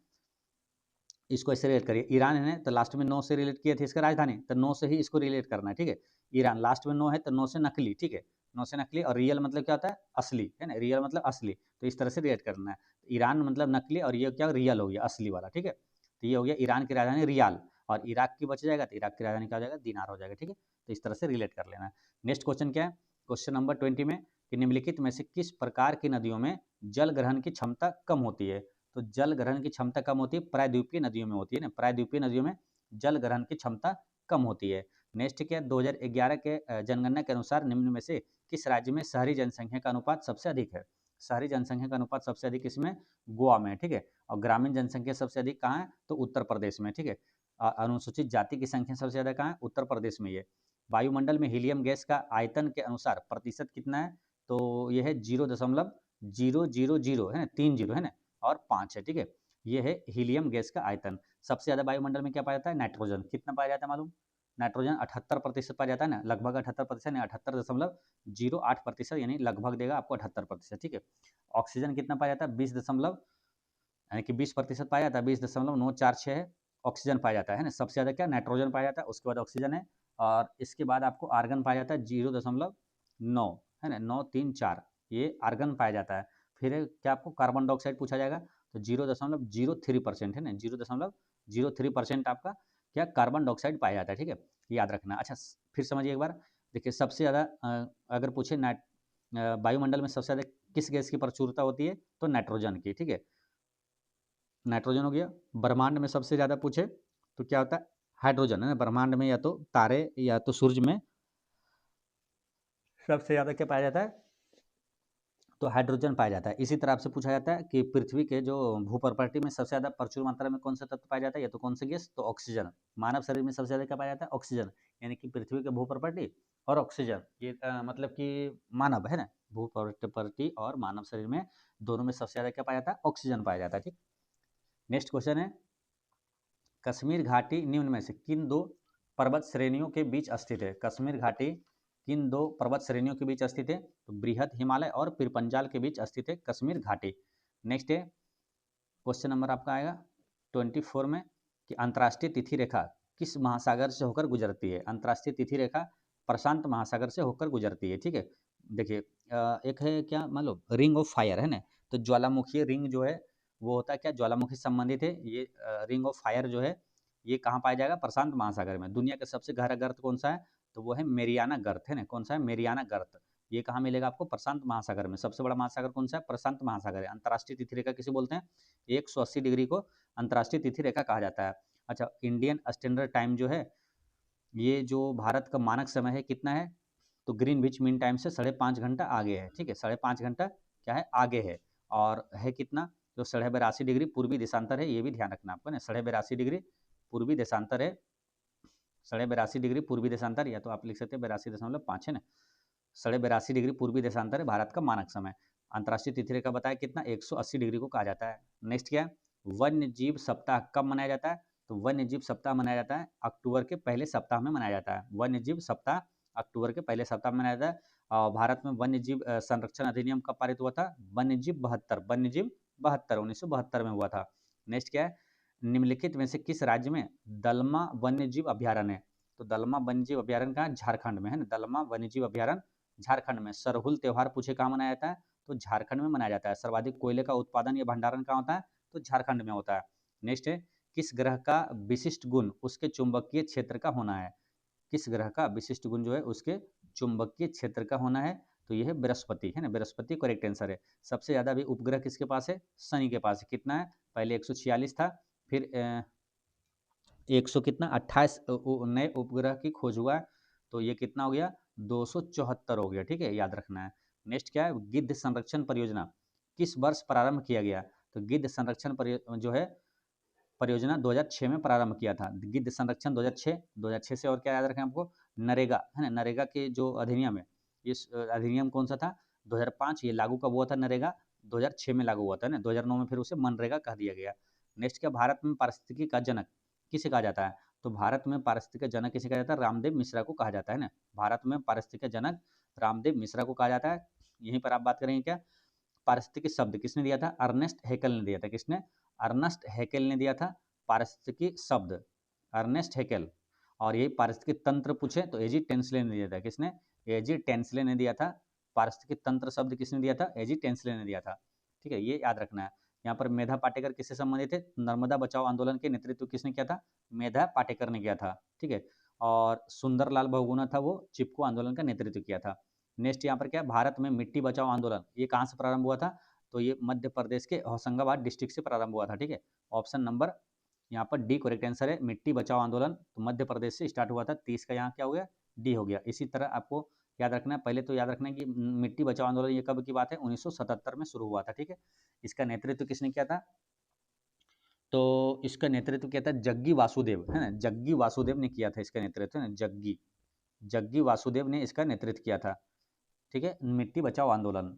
इसको ऐसे रिलेट करिए, ईरान है तो लास्ट में नो से रिलेट किए थे इसका राजधानी, तो नो से ही इसको रिलेट करना है। ठीक है, ईरान लास्ट में नो है तो नो से नकली। ठीक है, नो से नकली, और रियल मतलब क्या होता है? असली, है ना, रियल मतलब असली। तो इस तरह से रिलेट करना है। ईरान मतलब नकली, और ये क्या? रियल हो गया, असली वाला। ठीक है, तो ये हो गया ईरान की राजधानी रियाल, और इराक की बच जाएगा तो इराक की राजधानी क्या हो जाएगा? दिनार हो जाएगा। ठीक है, तो इस तरह से रिलेट कर लेना है। नेक्स्ट क्वेश्चन क्या है? क्वेश्चन नंबर 20 में कि निम्नलिखित में से किस प्रकार की नदियों में जल ग्रहण की क्षमता कम होती है? तो जल ग्रहण की क्षमता कम होती है प्रायद्वीपीय नदियों में होती है ना, प्रायद्वीपीय नदियों में जल ग्रहण की क्षमता कम होती है। नेक्स्ट क्या? 2011 के जनगणना के अनुसार निम्न में से किस राज्य में शहरी जनसंख्या का अनुपात सबसे अधिक है? शहरी जनसंख्या का अनुपात सबसे अधिक इसमें गोवा में। ठीक है, और ग्रामीण जनसंख्या सबसे अधिक कहाँ है? तो उत्तर प्रदेश में। ठीक है, अनुसूचित जाति की संख्या सबसे ज्यादा कहाँ है? उत्तर प्रदेश में। ये वायुमंडल में हीलियम गैस का आयतन के अनुसार प्रतिशत कितना है? तो यह है 0.000 है ना, 3 जीरो है ना, और 5 है। ठीक है, ये है हीलियम गैस का आयतन। सबसे ज्यादा वायुमंडल में क्या पाया जाता है? नाइट्रोजन। कितना पाया जाता है मालूम? नाइट्रोजन 78% पाया जाता है ना, लगभग 78%, 78.08%, यानी लगभग देगा आपको 78%। ठीक है, ऑक्सीजन कितना पाया जाता है? 20 दशमलव, यानी कि 20% पाया जाता है, 20.946 है ऑक्सीजन पाया जाता है ना। सबसे ज़्यादा क्या? नाइट्रोजन पाया जाता है, उसके बाद ऑक्सीजन है, और इसके बाद आपको आर्गन पाया जाता है 0.9, है ना, 934, ये आर्गन पाया जाता है। फिर क्या आपको कार्बन डाइऑक्साइड पूछा जाएगा, तो 0.03% है ना, 0.03% आपका क्या? कार्बन डाइऑक्साइड पाया जाता है। ठीक है, याद रखना। अच्छा, फिर समझिए एक बार। देखिए, सबसे ज़्यादा अगर पूछे वायुमंडल में सबसे ज़्यादा किस गैस की प्रचुरता होती है? तो नाइट्रोजन की। ठीक है, नाइट्रोजन हो गया। ब्रह्मांड में सबसे ज़्यादा पूछे तो क्या होता है? हाइड्रोजन, है ना। ब्रह्मांड में या तो तारे या तो सूर्य में सबसे ज़्यादा क्या पाया जाता है? तो हाइड्रोजन पाया जाता है। इसी तरह आपसे पूछा जाता है कि पृथ्वी के जो भूप्रकृति में सबसे ज़्यादा प्रचुर मात्रा में कौन सा तत्व पाया जाता है, या तो कौन सा गैस? तो ऑक्सीजन। मानव शरीर में सबसे ज़्यादा क्या पाया जाता है? ऑक्सीजन। यानी कि पृथ्वी के भूप्रकृति और ऑक्सीजन, ये मतलब कि मानव, है ना, भूप्रकृति और मानव शरीर में दोनों में सबसे ज़्यादा क्या पाया जाता है? ऑक्सीजन पाया जाता है। ठीक, नेक्स्ट क्वेश्चन है, कश्मीर घाटी निम्न में से किन दो पर्वत श्रेणियों के बीच स्थित है? कश्मीर घाटी किन दो पर्वत श्रेणियों के बीच स्थित है? तो बृहद हिमालय और पिरपंजाल के बीच स्थित है कश्मीर घाटी। नेक्स्ट है, क्वेश्चन नंबर आपका आएगा 24 में कि अंतर्राष्ट्रीय तिथि रेखा किस महासागर से होकर गुजरती है? अंतर्राष्ट्रीय तिथि रेखा प्रशांत महासागर से होकर गुजरती है। ठीक है, देखिए, एक है क्या मान लो, रिंग ऑफ फायर, है ना, तो ज्वालामुखी रिंग जो है वो होता है क्या? ज्वालामुखी से संबंधित है। ये रिंग ऑफ फायर जो है ये कहाँ पाया जाएगा? प्रशांत महासागर में। दुनिया का सबसे गहरा गर्त कौन सा है? तो वो है मेरियाना गर्त, है ना। कौन सा है? मेरियाना गर्त। ये कहाँ मिलेगा आपको? प्रशांत महासागर में। सबसे बड़ा महासागर कौन सा है? प्रशांत महासागर है। अंतर्राष्ट्रीय तिथि रेखा किसे बोलते हैं? 180 डिग्री को अंतर्राष्ट्रीय तिथि रेखा कहा जाता है। अच्छा, इंडियन स्टैंडर्ड टाइम जो है, ये जो भारत का मानक समय है कितना है? तो ग्रीनविच मीन टाइम से 5.5 घंटा आगे है। ठीक है, 5.5 घंटा क्या है? आगे है। और है कितना? जो 82.5 डिग्री पूर्वी देशांतर है, ये भी ध्यान रखना आपको ना, 82.5 डिग्री पूर्वी देशांतर है। 82.5 डिग्री पूर्वी देशांतर, या तो आप लिख सकते हैं 82.5, है ना। 82.5 डिग्री पूर्वी देशांतर है भारत का मानक समय। अंतर्राष्ट्रीय तिथि रेखा बताया कितना? 180 डिग्री को कहा जाता है। नेक्स्ट क्या है? वन्य जीव सप्ताह कब मनाया जाता है? तो वन्य जीव सप्ताह मनाया जाता है अक्टूबर के पहले सप्ताह में मनाया जाता है। वन्य जीव सप्ताह अक्टूबर के पहले सप्ताह में मनाया जाता है। और भारत में वन्य जीव संरक्षण अधिनियम कब पारित हुआ था? वन्य जीव 1972 में हुआ था। नेक्स्ट क्या है? निम्नलिखित में से किस राज्य में दलमा वन्य जीव अभ्यारण्य है? तो दलमा वन्य जीव अभ्यारण्य कहाँ? झारखंड में, है ना। दलमा वन्य जीव अभ्यारण्य झारखंड में। सरहुल त्योहार पूछे कहाँ मनाया जाता है? तो झारखंड में मनाया जाता है। सर्वाधिक कोयले का उत्पादन या भंडारण कहाँ होता है? तो झारखंड में होता है। नेक्स्ट है, किस ग्रह का विशिष्ट गुण उसके चुंबकीय क्षेत्र का होना है? किस ग्रह का विशिष्ट गुण जो है उसके चुंबकीय क्षेत्र का होना है? तो यह है बृहस्पति, है ना, बृहस्पति करेक्ट आंसर है। सबसे ज्यादा भी उपग्रह किसके पास है? शनि के पास है। कितना है? पहले 146 था, फिर 100 कितना 28 नए उपग्रह की खोज हुआ है, तो ये कितना हो गया? 274 हो गया। ठीक है, याद रखना है। नेक्स्ट क्या है? गिद्ध संरक्षण परियोजना किस वर्ष प्रारंभ किया गया? तो गिद्ध संरक्षण जो है परियोजना 2006 में प्रारंभ किया था। गिद्ध संरक्षण 2006 से। और क्या याद रखें आपको? नरेगा, है ना, नरेगा के जो अधिनियम है, ये अधिनियम कौन सा था? 2005। ये लागू कब हुआ था? नरेगा 2006 में लागू हुआ था ना, 2009 में फिर उसे मनरेगा कह दिया गया। नेक्स्ट क्या? भारत में पारिस्थितिकी का जनक किसे कहा जाता है? तो भारत में पारिस्थितिकी का जनक किसे कहा जाता है? रामदेव मिश्रा को कहा जाता है ना। भारत में पारिस्थितिकी का जनक रामदेव मिश्रा को कहा जाता है। यहीं पर आप बात करेंगे क्या? पारिस्थितिकी शब्द किसने दिया था? अर्नेस्ट हैकेल ने दिया था। किसने? अर्नेस्ट हैकेल ने दिया था पारिस्थितिकी शब्द, अर्नेस्ट हैकेल। और यही पारिस्थितिकी तंत्र पूछे तो एजी टेंसले ने दिया था। किसने? एजी टेंसले ने दिया था। पारिस्थितिकी तंत्र शब्द किसने दिया था? एजी टेंसले ने दिया था। ठीक है, ये याद रखना है। यहाँ पर मेधा पाटेकर किससे संबंधित है? नर्मदा बचाओ आंदोलन के नेतृत्व किसने किया था? मेधा पाटेकर ने किया था। ठीक है, और सुंदरलाल बहुगुणा था, वो चिपको आंदोलन का नेतृत्व किया था। नेक्स्ट यहाँ पर क्या? भारत में मिट्टी बचाओ आंदोलन ये कहाँ से प्रारंभ हुआ था? तो ये मध्य प्रदेश के होशंगाबाद डिस्ट्रिक्ट से प्रारंभ हुआ था। ठीक है, ऑप्शन नंबर यहाँ पर डी करेक्ट आंसर है। मिट्टी बचाओ आंदोलन तो मध्य प्रदेश से स्टार्ट हुआ था। 30 का यहाँ क्या हो गया? डी हो गया। इसी तरह आपको याद रखना है, पहले तो याद रखना है कि मिट्टी बचाओ आंदोलन ये कब की बात है? 1977 में शुरू हुआ था। ठीक है, इसका नेतृत्व किसने किया था? तो इसका नेतृत्व किया था जग्गी वासुदेव, है ना, जग्गी वासुदेव ने किया था इसका नेतृत्व, है ना, जग्गी जग्गी वासुदेव ने इसका नेतृत्व किया था। ठीक है, मिट्टी बचाओ आंदोलन,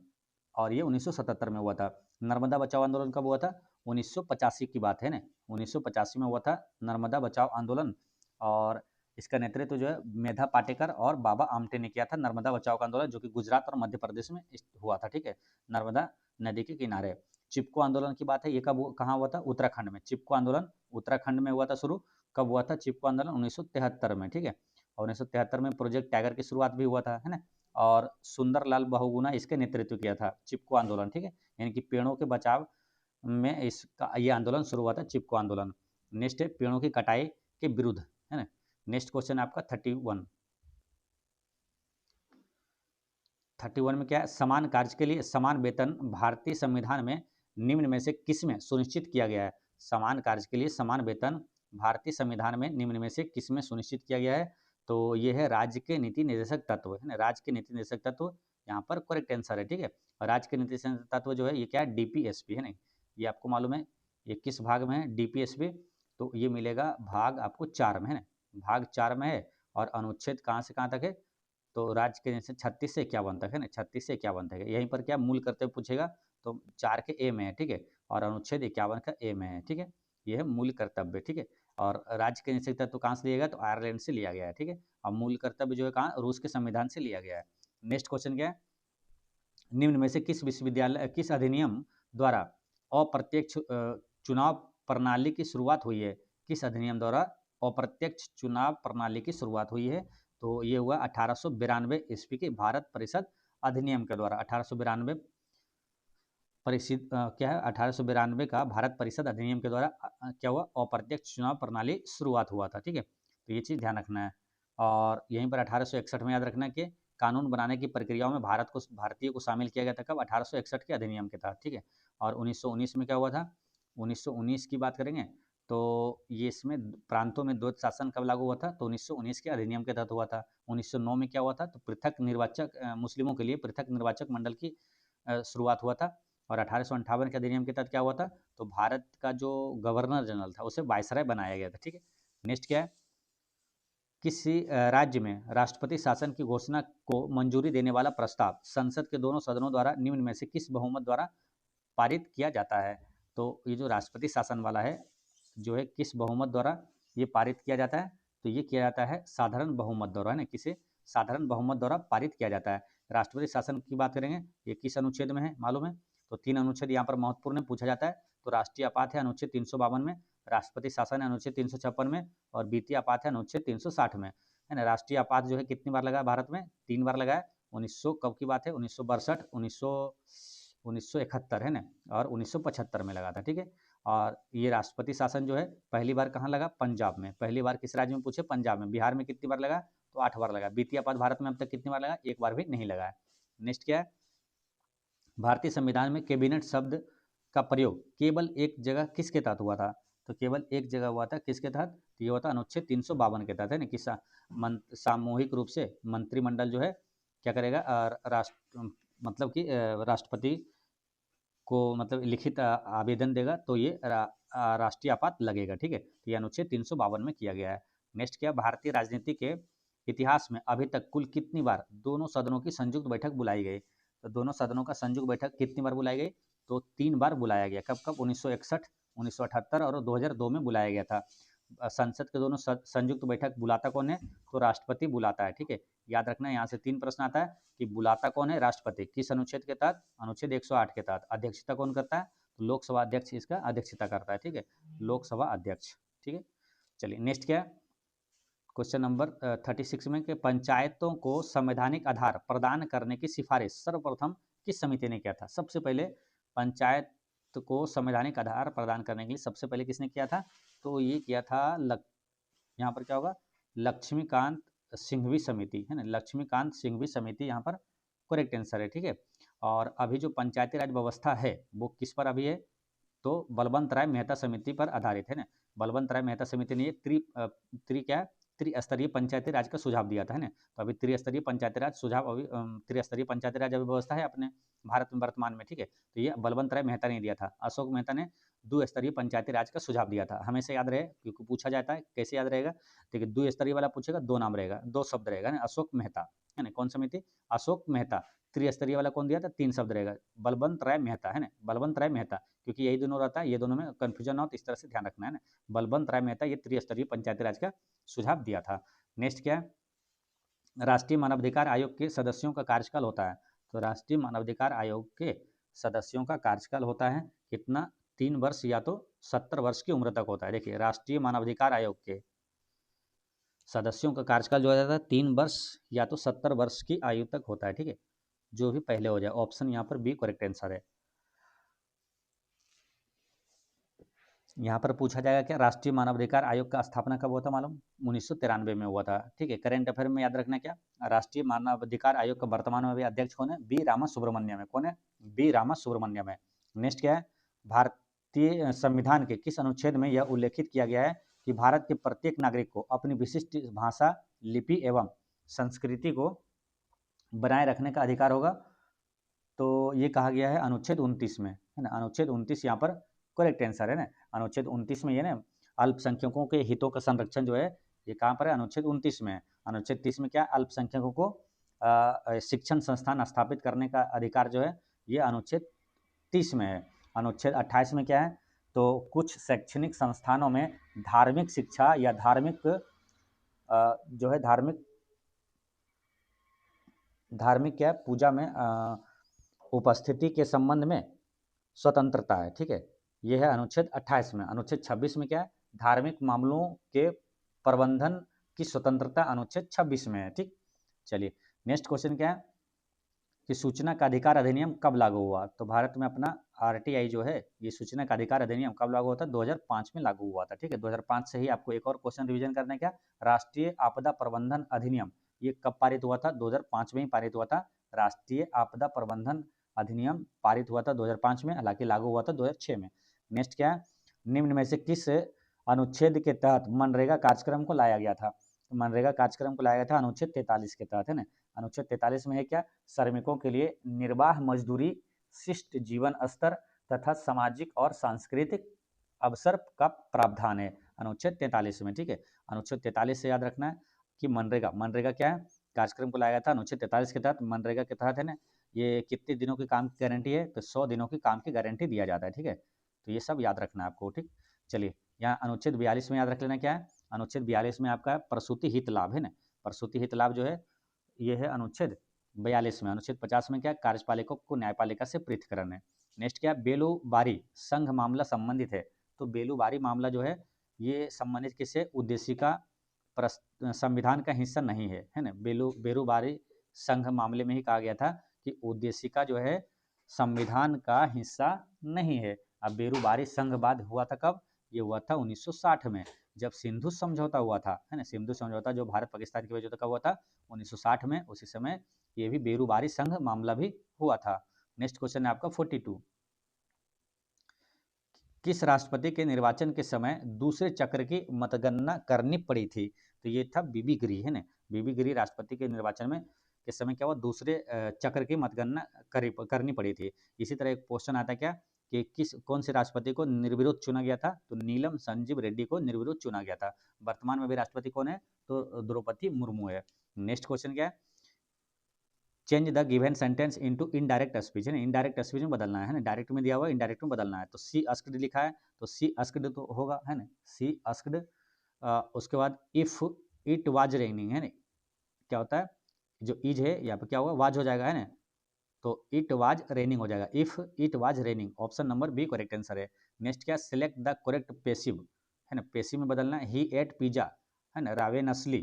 और ये 1977 में हुआ था। नर्मदा बचाओ आंदोलन कब हुआ था? 1985 की बात है ना, 1985 में हुआ था नर्मदा बचाओ आंदोलन। और इसका नेतृत्व जो है मेधा पाटेकर और बाबा आमटे ने किया था। नर्मदा बचाओ का आंदोलन जो कि गुजरात और मध्य प्रदेश में हुआ था। ठीक है, नर्मदा नदी के किनारे। चिपको आंदोलन की बात है, ये कब कहाँ हुआ था? उत्तराखंड में। चिपको आंदोलन उत्तराखंड में हुआ था शुरू। कब हुआ था चिपको आंदोलन? 1973 में। ठीक है, और 1973 में प्रोजेक्ट टाइगर की शुरुआत भी हुआ था, है ना। और सुंदरलाल बहुगुणा इसके नेतृत्व किया था चिपको आंदोलन। ठीक है, यानी कि पेड़ों के बचाव में इसका ये आंदोलन शुरू हुआ था, चिपको आंदोलन। नेक्स्ट है पेड़ों की कटाई के विरुद्ध, है ना। नेक्स्ट क्वेश्चन आपका 31 में क्या है? समान कार्य के लिए समान वेतन भारतीय संविधान में निम्न में से किस में सुनिश्चित किया गया है? समान कार्य के लिए समान वेतन भारतीय संविधान में निम्न में से किस में सुनिश्चित किया गया है? तो ये है राज्य के नीति निर्देशक तत्व, है ना, राज्य के नीति निर्देशक तत्व यहाँ पर करेक्ट आंसर है। ठीक है, और राज्य के नीति निर्देशक तत्व जो है ये क्या है? डीपीएसपी, है ना, ये आपको मालूम है ये किस भाग में है? डीपीएसपी। तो ये मिलेगा भाग आपको 4 में, है ना, भाग 4 में है। और अनुच्छेद कहाँ से कहाँ तक है? तो राज्य के जैसे 36 से 51 तक, है ना, 36 से 51 तक है। यहीं पर क्या मूल कर्तव्य पूछेगा? तो 4 के ए में है। ठीक है, और अनुच्छेद 51 का ए में है। ठीक है, यह है मूल कर्तव्य। ठीक है, और राज्य के निश्चित तत्व कहाँ से लिया गया? तो आयरलैंड से लिया गया है। ठीक है, और मूल कर्तव्य जो है कहाँ? रूस के संविधान से लिया गया है। नेक्स्ट क्वेश्चन क्या है? निम्न में से किस विश्वविद्यालय किस अधिनियम द्वारा अप्रत्यक्ष चुनाव प्रणाली की शुरुआत हुई है? किस अधिनियम द्वारा अप्रत्यक्ष चुनाव प्रणाली की शुरुआत हुई है? तो ये हुआ 1892 ईस्वी के भारत परिषद अधिनियम के द्वारा। 1892 परिषद क्या है? 1892 का भारत परिषद अधिनियम के द्वारा क्या हुआ? अप्रत्यक्ष चुनाव प्रणाली शुरुआत हुआ था। ठीक है, तो ये चीज़ ध्यान रखना है। और यहीं पर 1861 में याद रखना कि कानून बनाने की प्रक्रियाओं में भारतीय को शामिल किया गया था। कब? 1861 के अधिनियम के तहत। ठीक है, और 1919 में क्या हुआ था? 1919 की बात करेंगे तो ये इसमें प्रांतों में द्वैत शासन कब लागू हुआ था? तो 1919 के अधिनियम के तहत हुआ था। 1909 में क्या हुआ था? तो पृथक निर्वाचक मुस्लिमों के लिए पृथक निर्वाचक मंडल की शुरुआत हुआ था। और 1858 के अधिनियम के तहत क्या हुआ था? तो भारत का जो गवर्नर जनरल था उसे वायसराय बनाया गया था। ठीक है, नेक्स्ट क्या है? किसी राज्य में राष्ट्रपति शासन की घोषणा को मंजूरी देने वाला प्रस्ताव संसद के दोनों सदनों द्वारा निम्न में से किस बहुमत द्वारा पारित किया जाता है? तो ये जो राष्ट्रपति शासन वाला है जो है किस बहुमत द्वारा ये पारित किया जाता है? तो ये किया जाता है साधारण बहुमत द्वारा, है ना, किसे? साधारण बहुमत द्वारा पारित किया जाता है। राष्ट्रपति शासन की बात करेंगे, ये किस अनुच्छेद में है मालूम है? तो 3 अनुच्छेद यहाँ पर महत्वपूर्ण पूछा जाता है। तो राष्ट्रीय आपात है अनुच्छेद 352 में, राष्ट्रपति शासन है अनुच्छेद 356 में, और वित्तीय आपात है अनुच्छेद 360 में, है ना। राष्ट्रीय आपात जो है कितनी बार लगा है भारत में? 3 बार लगा है, 1900 कब की बात है, 1962, 1971 है ना, और 1975 में लगा था, ठीक है। और ये राष्ट्रपति शासन जो है पहली बार कहाँ लगा, पंजाब में। पहली बार किस राज्य में पूछे, पंजाब में। बिहार में कितनी बार लगा, तो 8 बार लगा। द्वितीय पद भारत में अब तक कितनी बार लगा, एक बार भी नहीं लगा है। नेक्स्ट क्या है, भारतीय संविधान में कैबिनेट शब्द का प्रयोग केवल एक जगह किसके तहत हुआ था, तो केवल एक जगह हुआ था, किसके तहत, तो ये होता अनुच्छेद 352 के तहत, है ना, कि सामूहिक रूप से मंत्रिमंडल जो है क्या करेगा, राष्ट्र मतलब कि राष्ट्रपति को मतलब लिखित आवेदन देगा, तो ये राष्ट्रीय आपात लगेगा, ठीक है। तो ये अनुच्छेद 352 में किया गया है। नेक्स्ट क्या, भारतीय राजनीति के इतिहास में अभी तक कुल कितनी बार दोनों सदनों की संयुक्त बैठक बुलाई गई, तो दोनों सदनों का संयुक्त बैठक कितनी बार बुलाई गई, तो 3 बार बुलाया गया। कब कब, 1961, 1978 और 2002 में बुलाया गया था। संसद के दोनों संयुक्त बैठक बुलाता कौन है, तो राष्ट्रपति बुलाता है, ठीक है। याद रखना, यहाँ से 3 प्रश्न आता है कि बुलाता कौन है, राष्ट्रपति। किस अनुच्छेद के तहत, अनुच्छेद 108 के तहत। अध्यक्षता कौन करता है, तो लोकसभा अध्यक्ष इसका अध्यक्षता करता है, ठीक है, लोकसभा अध्यक्ष, ठीक है। चलिए नेक्स्ट क्या है, क्वेश्चन नंबर 36 में कि पंचायतों को संवैधानिक आधार प्रदान करने की सिफारिश सर्वप्रथम किस समिति ने किया था। सबसे पहले पंचायत को संवैधानिक आधार प्रदान करने के लिए सबसे पहले किसने किया था, तो ये किया था यहाँ पर क्या होगा, लक्ष्मीकांत सिंघवी समिति, है ना, लक्ष्मीकांत सिंघवी समिति यहाँ पर करेक्ट आंसर है, ठीक है। और अभी जो पंचायती राज व्यवस्था है वो किस पर अभी है, तो बलवंत राय मेहता समिति पर आधारित है ना। बलवंत राय मेहता समिति ने ये त्रिस्तरीय पंचायती राज का सुझाव दिया था, है ना। तो अभी त्रिस्तरीय पंचायती राज सुझाव, अभी त्रिस्तरीय पंचायती राज अभी व्यवस्था है अपने भारत में वर्तमान में, ठीक है। तो ये बलवंत राय मेहता ने दिया था। अशोक मेहता ने 2 स्तरीय पंचायती राज का सुझाव दिया था। हमेशा याद रहे, क्योंकि पूछा जाता है, कैसे याद रहेगा, देखिए 2 स्तरीय वाला पूछेगा, 2 नाम रहेगा, 2 शब्द रहेगा ना, अशोक मेहता, है ना। कौन समिति, अशोक मेहता। त्रिस्तरीय वाला कौन दिया था, 3 शब्द रहेगा, बलवंत राय मेहता, है ना, बलवंत राय मेहता, क्योंकि यही दोनों रहता है, ये दोनों में कंफ्यूजन हो, तो इस तरह से ध्यान रखना है ना। बलवंत राय मेहता ये त्रिस्तरीय पंचायती राज का सुझाव दिया था। नेक्स्ट क्या है, राष्ट्रीय मानवाधिकार आयोग के सदस्यों का कार्यकाल होता है, तो राष्ट्रीय मानवाधिकार आयोग के सदस्यों का कार्यकाल होता है कितना, 3 वर्ष या तो 70 वर्ष की उम्र तक होता है। देखिए राष्ट्रीय मानवाधिकार आयोग के सदस्यों का कार्यकाल जो है 3 वर्ष या तो 70 वर्ष की आयु तक होता है, ठीक है। जो भी पहले हो जाए, ऑप्शन यहाँ पर बी करेक्ट आंसर है। यहाँ पर पूछा जाएगा क्या, राष्ट्रीय मानवाधिकार आयोग का स्थापना कब हुआ था, मालूम, 1993 में हुआ था, ठीक है। करेंट अफेयर में याद रखना क्या, राष्ट्रीय मानवाधिकार आयोग का वर्तमान में अभी अध्यक्ष कौन है, बी रामा सुब्रमण्यम है। कौन है, बी रामा सुब्रमण्यम है। नेक्स्ट क्या है, भारतीय संविधान के किस अनुच्छेद में यह उल्लेखित किया गया है कि भारत के प्रत्येक नागरिक को अपनी विशिष्ट भाषा, लिपि एवं संस्कृति को बनाए रखने का अधिकार होगा, तो ये कहा गया है अनुच्छेद 29 में, है ना। अनुच्छेद 29 यहाँ पर करेक्ट आंसर है ना। अनुच्छेद 29 में ये ना अल्पसंख्यकों के हितों का संरक्षण जो है ये कहाँ पर है, अनुच्छेद 29 में है। अनुच्छेद 30 में क्या, अल्पसंख्यकों को शिक्षण संस्थान स्थापित करने का अधिकार जो है ये अनुच्छेद 30 में है। अनुच्छेद 28 में क्या है, तो कुछ शैक्षणिक संस्थानों में धार्मिक शिक्षा या धार्मिक जो है धार्मिक क्या है, पूजा में उपस्थिति के संबंध में स्वतंत्रता है, ठीक है। यह है अनुच्छेद 28 में। अनुच्छेद 26 में क्या है, धार्मिक मामलों के प्रबंधन की स्वतंत्रता अनुच्छेद 26 में है, ठीक। चलिए नेक्स्ट क्वेश्चन क्या है कि सूचना का अधिकार अधिनियम कब लागू हुआ, तो भारत में अपना आरटीआई जो है ये सूचना का अधिकार अधिनियम कब लागू हुआ था, 2005 में लागू हुआ था, ठीक है। 2005 से ही आपको एक और क्वेश्चन रिवीजन करना है, क्या, राष्ट्रीय आपदा प्रबंधन अधिनियम ये कब पारित हुआ था, 2005 में ही पारित हुआ था। राष्ट्रीय आपदा प्रबंधन अधिनियम पारित हुआ था 2005 में, हालांकि लागू हुआ था 2006 में। नेक्स्ट क्या है, निम्न में से किस अनुच्छेद के तहत मनरेगा कार्यक्रम को लाया गया था, तो मनरेगा कार्यक्रम को लाया गया था अनुच्छेद 43 के तहत, है ना। अनुच्छेद 43 में है क्या, श्रमिकों के लिए निर्वाह मजदूरी, शिष्ट जीवन स्तर तथा सामाजिक और सांस्कृतिक अवसर का प्रावधान है अनुच्छेद 43 में, ठीक है। अनुच्छेद 43 से याद रखना है कि मनरेगा, मनरेगा क्या है, कार्यक्रम को लाया गया था अनुच्छेद 43 के तहत। मनरेगा के तहत है ना, ये कितने दिनों की काम की गारंटी है, तो 100 दिनों की काम की गारंटी दिया जाता है, ठीक है। तो ये सब याद रखना है आपको, ठीक। चलिए यहाँ अनुच्छेद 42 में याद रख लेना क्या है, अनुच्छेद 42 में आपका प्रसूति हित लाभ, है ना। प्रसूति हित लाभ जो है ये है अनुच्छेद 42 में। अनुच्छेद 50 में क्या, कार्यपालिका को न्यायपालिका से पृथककरण है। नेक्स्ट क्या, बेलूबारी संघ मामला संबंधित है, तो बेलूबारी मामला जो है ये संबंधित किससे, उद्देशिका संविधान का हिस्सा नहीं है, है ना। बेलूबारी संघ मामले में ही कहा गया था कि उद्देशिका जो है संविधान का हिस्सा नहीं है। अब बेरूबारी संघवाद हुआ था कब? ये हुआ था 1960 में, जब सिंधु समझौता हुआ था, है ना। सिंधु समझौता जो भारत पाकिस्तान के बीच होता कब हुआ था? 1960 में। उसी समय ये भी बेरूबारी संघ मामला भी हुआ था। नेक्स्ट क्वेश्चन है आपका 42। किस राष्ट्रपति के निर्वाचन के समय दूसरे चक्र की मतगणना करनी पड़ी थी? तो ये था बीबी गिरी, है ना। बीबी गिरी राष्ट्रपति के निर्वाचन में के समय क्या हुआ? दूसरे चक्र की मतगणना करनी पड़ी थी। इसी तरह एक क्वेश्चन आता है क्या कि कौन से राष्ट्रपति को निर्विरोध चुना गया था? तो नीलम संजीव रेड्डी को निर्विरोध चुना गया था। वर्तमान में भी राष्ट्रपति कौन है? तो द्रौपदी मुर्मू है। नेक्स्ट क्वेश्चन क्या है? Change the given sentence into indirect speech, है ना। इनडायरेक्ट स्पीच में बदलना है ना। डायरेक्ट में दिया हुआ है, इनडायरेक्ट में बदलना है। तो सी अस्क्ड लिखा है तो सी अस्क्ड तो होगा, है ना। सी अस्क्ड। उसके बाद इफ इट वाज रेनिंग, है ना। क्या होता है? जो इज है यहाँ पे क्या होगा? वाज हो जाएगा, है ना। तो इट वाज रेनिंग हो जाएगा। If it was raining, option number B correct answer है। नेक्स्ट क्या? सिलेक्ट द करेक्ट पेसिव, है ना। पेसिव में बदलना है। ही एट पिज्जा, है ना, रावेनसली।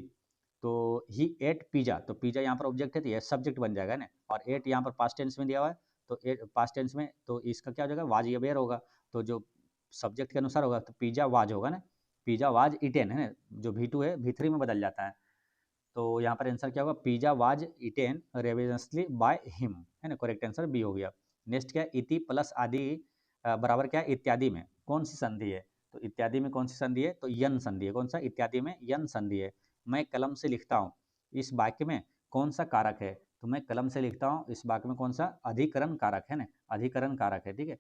तो ही एट पिज्जा, तो पिज्जा यहाँ पर ऑब्जेक्ट है तो ये सब्जेक्ट बन जाएगा ना। और एट यहाँ पर पास्ट टेंस में दिया हुआ है, तो एट पास्ट टेंस में, तो इसका क्या हो जाएगा? वाज या वेयर होगा। तो जो सब्जेक्ट के अनुसार होगा तो पिज्जा वाज होगा ना। पिज्जा वाज इटेन, है ना। जो V2 है V3 में बदल जाता है। तो यहाँ पर आंसर क्या होगा? Pizza was eaten ravenously by him, है ना। करेक्ट आंसर बी हो गया। नेक्स्ट क्या है? इति प्लस आदि बराबर क्या है? इत्यादि में कौन सी संधि है? तो इत्यादि में कौन सी संधि है? तो यन संधि है। कौन सा? इत्यादि में यन संधि है। मैं कलम से लिखता हूँ, इस वाक्य में कौन सा कारक है? तो मैं कलम से लिखता हूँ, इस वाक्य में कौन सा? अधिकरण कारक, है ना। अधिकरण कारक है, ठीक है।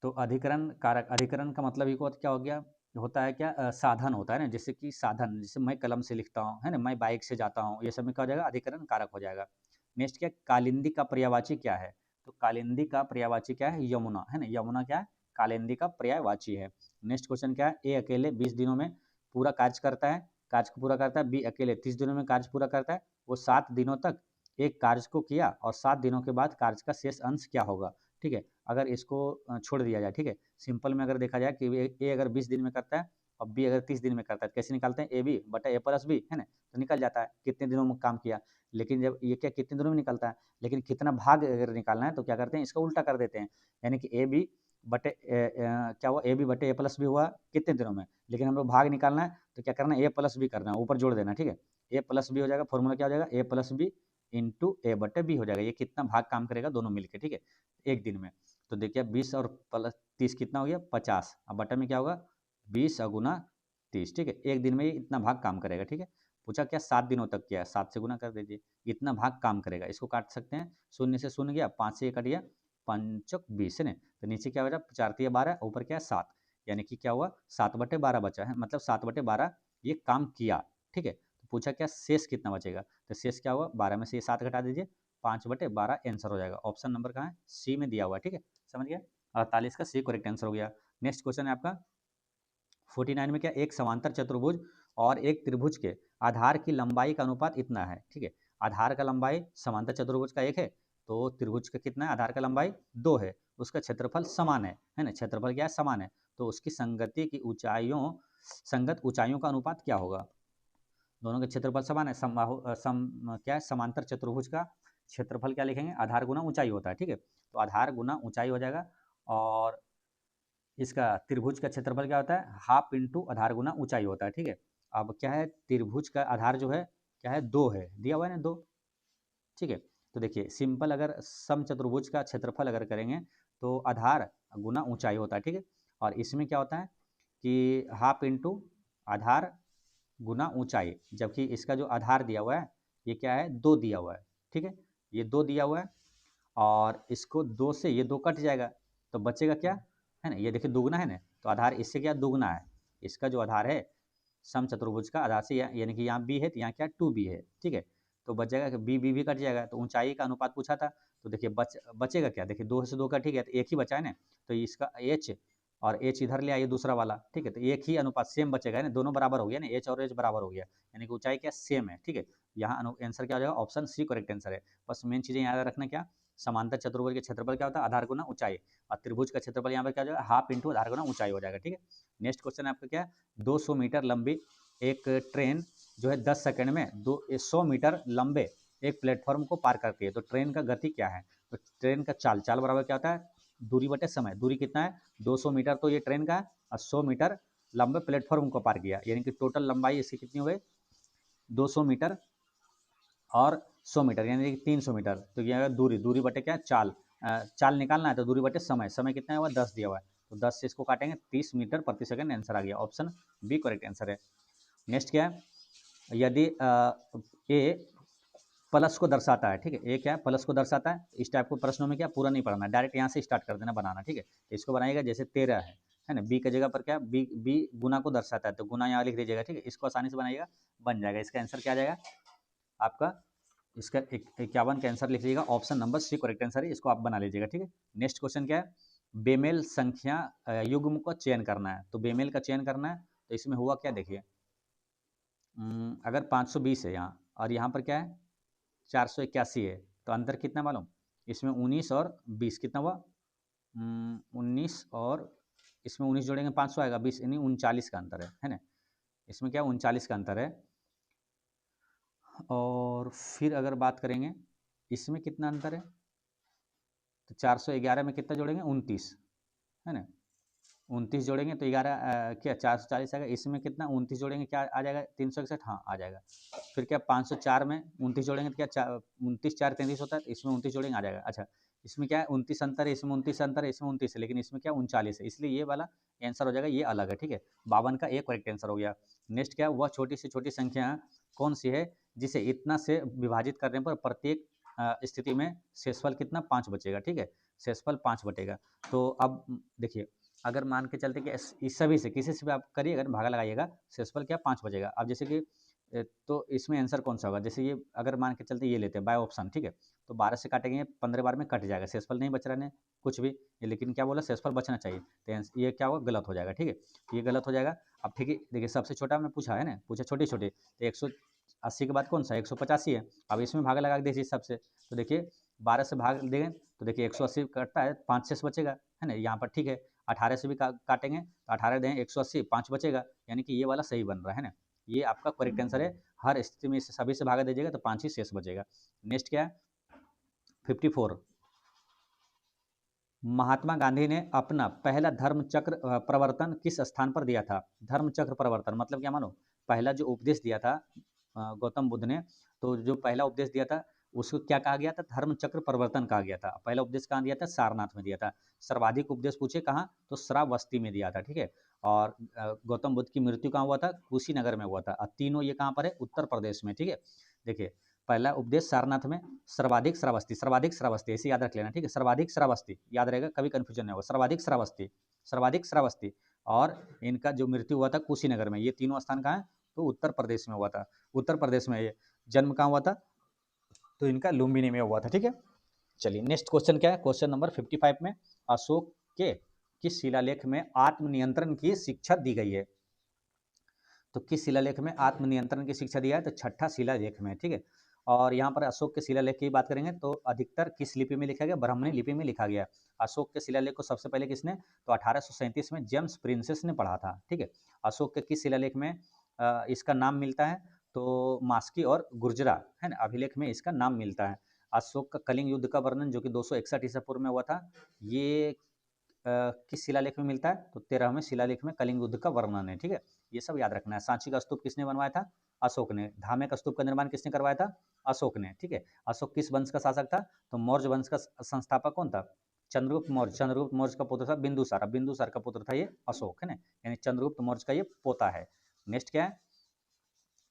तो अधिकरण कारक, अधिकरण का मतलब क्या हो गया? होता है क्या? साधन होता है ना। जैसे कि साधन, जैसे मैं कलम से लिखता हूँ, है ना, मैं बाइक से जाता हूँ, ये सब में क्या हो जाएगा? अधिकरण कारक हो जाएगा। नेक्स्ट क्या? कालिंदी का पर्यायवाची क्या है? तो कालिंदी का पर्यायवाची क्या है? यमुना, है ना। यमुना क्या है? कालिंदी का पर्यायवाची है। नेक्स्ट क्वेश्चन क्या है? ए अकेले 20 दिनों में पूरा कार्य करता है, कार्य को पूरा करता है। बी अकेले 30 दिनों में कार्य पूरा करता है। वो 7 दिनों तक एक कार्य को किया और 7 दिनों के बाद कार्य का शेष अंश क्या होगा? ठीक है। अगर इसको छोड़ दिया जाए, ठीक है, सिंपल में अगर देखा जाए कि ए अगर 20 दिन में करता है और बी अगर 30 दिन में करता है, तो कैसे निकालते हैं? ए बी बटा ए प्लस बी, है ना। तो निकल जाता है कितने दिनों में काम किया। लेकिन जब ये क्या कितने दिनों में निकलता है, लेकिन कितना भाग अगर निकालना है तो क्या करते हैं? इसका उल्टा कर देते हैं। यानी कि ए बी बटे क्या हुआ? ए बी बटे ए प्लस बी हुआ कितने दिनों में, लेकिन हम लोग भाग निकालना है तो क्या करना है? ए प्लस बी करना है, ऊपर जोड़ देना, ठीक है। ए प्लस बी हो जाएगा, फॉर्मूला क्या हो जाएगा? ए प्लस बी इंटू ए बटे बी हो जाएगा। ये कितना भाग काम करेगा दोनों मिलकर, ठीक है, एक दिन में। तो देखिए 20 और प्लस 30 कितना हो गया? 50। अब बटा में क्या होगा? 20 गुना 30, ठीक है। एक दिन में ये इतना भाग काम करेगा, ठीक है। पूछा क्या? 7 दिनों तक किया, 7 से गुना कर दीजिए, इतना भाग काम करेगा। इसको काट सकते हैं, शून्य से शून्य गया, 5 से ये कट गया, 5 20, है ना। तो नीचे क्या हो जाए? 4 तिया 12, ऊपर क्या है? 7। यानी कि क्या हुआ? 7/12 बचा है, मतलब 7/12 ये काम किया, ठीक है। तो पूछा क्या? शेष कितना बचेगा? तो शेष क्या हुआ? 12 में से ये 7 घटा दीजिए, 5/12 आंसर हो जाएगा। ऑप्शन नंबर कहाँ है? सी में दिया हुआ है, ठीक है। समझ गया? 48 का सी करेक्ट आंसर हो गया। नेक्स्ट क्वेश्चन है आपका 49 में क्या? एक समांतर चतुर्भुज और एक त्रिभुज के आधार की लंबाई का अनुपात इतना है, ठीक है। आधार का लंबाई समांतर चतुर्भुज का 1 है, तो त्रिभुज का कितना है? आधार का लंबाई 2 है। उसका क्षेत्रफल समान है ना। क्षेत्रफल क्या है? समान है। तो उसकी संगति की ऊंचाइयों संगत ऊंचाइयों का अनुपात क्या होगा? दोनों के क्षेत्रफल समान है। क्या है? समांतर चतुर्भुज का क्षेत्रफल क्या लिखेंगे? आधार गुना ऊंचाई होता है, ठीक है। तो आधार गुना ऊंचाई हो जाएगा। और इसका त्रिभुज का क्षेत्रफल क्या होता है? हाफ इंटू आधार गुना ऊंचाई होता है, ठीक है। अब क्या है? त्रिभुज का आधार जो है क्या है? 2 है, दिया हुआ है ना 2, ठीक है। तो देखिए सिंपल अगर समचतुर्भुज का क्षेत्रफल अगर करेंगे तो आधार गुना ऊंचाई होता है, ठीक है। और इसमें क्या होता है कि हाफ इंटू आधार गुना ऊंचाई, जबकि इसका जो आधार दिया हुआ है ये क्या है? 2 दिया हुआ है, ठीक है। ये 2 दिया हुआ है और इसको 2 से ये 2 कट जाएगा, तो बचेगा क्या? है ना, ये देखिए दुगना है ना, तो आधार इससे क्या दुगना है। इसका जो आधार है समचतुर्भुज का आधार से यानी कि यहाँ बी है तो यहाँ क्या? 2b है, ठीक है। तो बच जाएगा कि बी भी कट जाएगा। तो ऊंचाई का अनुपात पूछा था, तो देखिए बचेगा क्या? देखिए 2 से 2 का, ठीक है, तो एक ही बचा है ना। तो इसका एच और एच इधर ले आइए दूसरा वाला, ठीक है। तो एक ही अनुपात सेम बचेगा ना, दोनों बराबर हो गया ना, एच और एच बराबर हो गया, यानी कि ऊंचाई क्या? सेम है, ठीक है। यहाँ आंसर क्या हो जाएगा? ऑप्शन सी करेक्ट आंसर है। बस मेन चीजें याद रखना क्या? समांतर चतुर्भुज के क्षेत्रफल क्या होता है? आधार गुना ऊंचाई। और त्रिभुज का क्षेत्रफल यहाँ पर क्या हो जाएगा? हाफ इंटू आधार गुना ऊंचाई हो जाएगा, ठीक है। नेक्स्ट क्वेश्चन है आपका क्या? 200 मीटर लंबी एक ट्रेन जो है 10 सेकंड में 100 मीटर लंबे एक प्लेटफॉर्म को पार करती है। तो ट्रेन का गति क्या है? तो ट्रेन का चाल, चाल बराबर क्या होता है? दूरी बटे समय। दूरी कितना है? 200 मीटर तो ये ट्रेन का है, और 100 मीटर लंबे प्लेटफॉर्म को पार किया, यानी कि टोटल लंबाई इसकी कितनी हो गई? 200 मीटर और 100 मीटर, यानी कि 300 मीटर। तो ये दूरी, दूरी बटे क्या? चाल। चाल निकालना है तो दूरी बटे समय। समय कितना है? 10 दिया हुआ है, तो 10 से इसको काटेंगे, 30 मीटर प्रति सेकंड आंसर आ गया। ऑप्शन बी करेक्ट आंसर है। नेक्स्ट क्या है? यदि ए प्लस को दर्शाता है, ठीक है, ए क्या है? प्लस को दर्शाता है। इस टाइप को प्रश्नों में क्या पूरा नहीं पढ़ना, डायरेक्ट यहाँ से स्टार्ट कर देना बनाना, ठीक है। इसको बनाइएगा जैसे 13 है ना, बी की जगह पर क्या? बी बी गुना को दर्शाता है, तो गुना यहाँ लिख दीजिएगा, ठीक है। इसको आसानी से बनाइएगा, बन जाएगा। इसका आंसर क्या आ जाएगा आपका? इसका 51 का आंसर लिख लीजिएगा, option number C correct answer है। इसको आप बना लीजिएगा, ठीक है। नेक्स्ट क्वेश्चन क्या है? बेमेल संख्या युग्म का चयन करना है। तो बेमेल का चयन करना है, तो इसमें हुआ क्या देखिए, अगर 520 है यहाँ, और यहाँ पर क्या है? 481 है, तो अंतर कितना मालूम? इसमें 19 और 20 कितना हुआ? 19 और इसमें 19 जोड़ेंगे 500 आएगा, 20 यानी 39 का अंतर है ना। इसमें क्या 39 का अंतर है। और फिर अगर बात करेंगे इसमें कितना अंतर है, तो 411 में कितना जोड़ेंगे? 29 है ना। 29 जोड़ेंगे तो 11 क्या 440 आएगा। इसमें कितना 29 जोड़ेंगे क्या आ जाएगा? 361, हाँ आ जाएगा। फिर क्या 504 में 29 जोड़ेंगे तो क्या 29 4 33 होता है, तो इसमें 29 जोड़ेंगे आ जाएगा। अच्छा, इसमें क्या है? 29 अंतर है, इसमें 29 अंतर है, इसमें 29 है, लेकिन इसमें क्या 39 है, इसलिए ये वाला आंसर हो जाएगा, ये अलग है, ठीक है। 52 का एक करेक्ट आंसर हो गया। नेक्स्ट क्या? वह छोटी से छोटी संख्या कौन सी है जिसे इतना से विभाजित करने पर प्रत्येक स्थिति में शेषफल कितना? 5 बचेगा, ठीक है। शेषफल 5 बटेगा। तो अब देखिए, अगर मान के चलते कि इस सभी से किसी से भी आप करिएगा ना, भागा लगाइएगा, शेषफल क्या 5 बचेगा। अब जैसे कि तो इसमें आंसर कौन सा होगा? जैसे ये अगर मान के चलते ये लेते हैं बाय ऑप्शन, ठीक है, तो 12 से काटेंगे 15 बार में कट जाएगा, शेषफल नहीं बच रहा है कुछ भी, लेकिन क्या बोला? शेषफल बचना चाहिए, तो ये क्या होगा? गलत हो जाएगा, ठीक है, ये गलत हो जाएगा। अब ठीक है, देखिए सबसे छोटा में पूछा है ना, पूछा छोटे छोटे, तो 180 के बाद कौन सा? 185 है। अब इसमें भाग लगा दीजिए सबसे, तो देखिए 12 से भाग देंगे तो देखिए 180 कटता है, 5 शेष बचेगा, है ना, यहाँ पर, ठीक है। 18 से भी काटेंगे तो 18 दें 180, 5 बचेगा, यानी कि ये वाला सही बन रहा है ना। ये आपका करेक्ट आंसर है। हर स्थिति में सभी से भागा दीजिएगा तो 5 ही शेष बचेगा। नेक्स्ट क्या है? 54, महात्मा गांधी ने अपना पहला धर्म चक्र प्रवर्तन किस स्थान पर दिया था? धर्म चक्र प्रवर्तन मतलब क्या मानो? पहला जो उपदेश दिया था गौतम बुद्ध ने, तो जो पहला उपदेश दिया था उसको क्या कहा गया था? धर्म चक्र प्रवर्तन कहा गया था। पहला उपदेश कहाँ दिया था? सारनाथ में दिया था। सर्वाधिक उपदेश पूछे कहाँ? तो श्रावस्ती में दिया था, ठीक है। और गौतम बुद्ध की मृत्यु कहाँ हुआ था? कुशीनगर में हुआ था। और तीनों ये कहाँ पर है? उत्तर प्रदेश में, ठीक है। देखिए, पहला उपदेश सारनाथ में, सर्वाधिक श्रावस्ती, सर्वाधिक श्रावस्ती ऐसे याद रख लेना, ठीक है। सर्वाधिक श्रावस्ती याद रहेगा, कभी कंफ्यूजन नहीं होगा। सर्वाधिक श्रावस्ती, सर्वाधिक श्रावस्ती। और इनका जो मृत्यु हुआ था कुशीनगर में। ये तीनों स्थान कहाँ है? तो उत्तर प्रदेश में हुआ था। उत्तर प्रदेश में ये जन्म कहाँ हुआ था? तो इनका लुम्बिनी में हुआ था, ठीक है। चलिए नेक्स्ट क्वेश्चन क्या है? क्वेश्चन नंबर 55 में अशोक के किस शिलालेख में आत्मनियंत्रण की शिक्षा दी गई है? तो किस शिलालेख में आत्मनियंत्रण की शिक्षा दिया है? तो छठा शिलालेख में, ठीक है। और यहाँ पर अशोक के शिलालेख की बात करेंगे तो अधिकतर किस लिपि में लिखा गया? ब्राह्मणी लिपि में लिखा गया। अशोक के शिलालेख को सबसे पहले किसने? तो 1837 में जेम्स प्रिंसेस ने पढ़ा था, ठीक है। अशोक के किस शिलालेख में इसका नाम मिलता है? तो मास्की और गुर्जरा, है ना, अभिलेख में इसका नाम मिलता है। अशोक का कलिंग युद्ध का वर्णन जो कि 261 ईसा पूर्व में हुआ था, ये किस शिलालेख में मिलता है? तो 13वें शिलालेख में कलिंग युद्ध का वर्णन है, ठीक है। ये सब याद रखना है। सांची का स्तूप किसने बनवाया था? अशोक ने। धामे का स्तूप का निर्माण किसने करवाया था? अशोक ने, ठीक है। अशोक किस वंश का शासक था? तो मौर्य वंश का संस्थापक कौन था? चंद्रगुप्त मौर्य। चंद्रगुप्त मौर्य का पुत्र था बिंदुसार। बिंदुसार का पुत्र था ये अशोक, है ना, यानी चंद्रगुप्त मौर्य का ये पोता है। नेक्स्ट क्या है?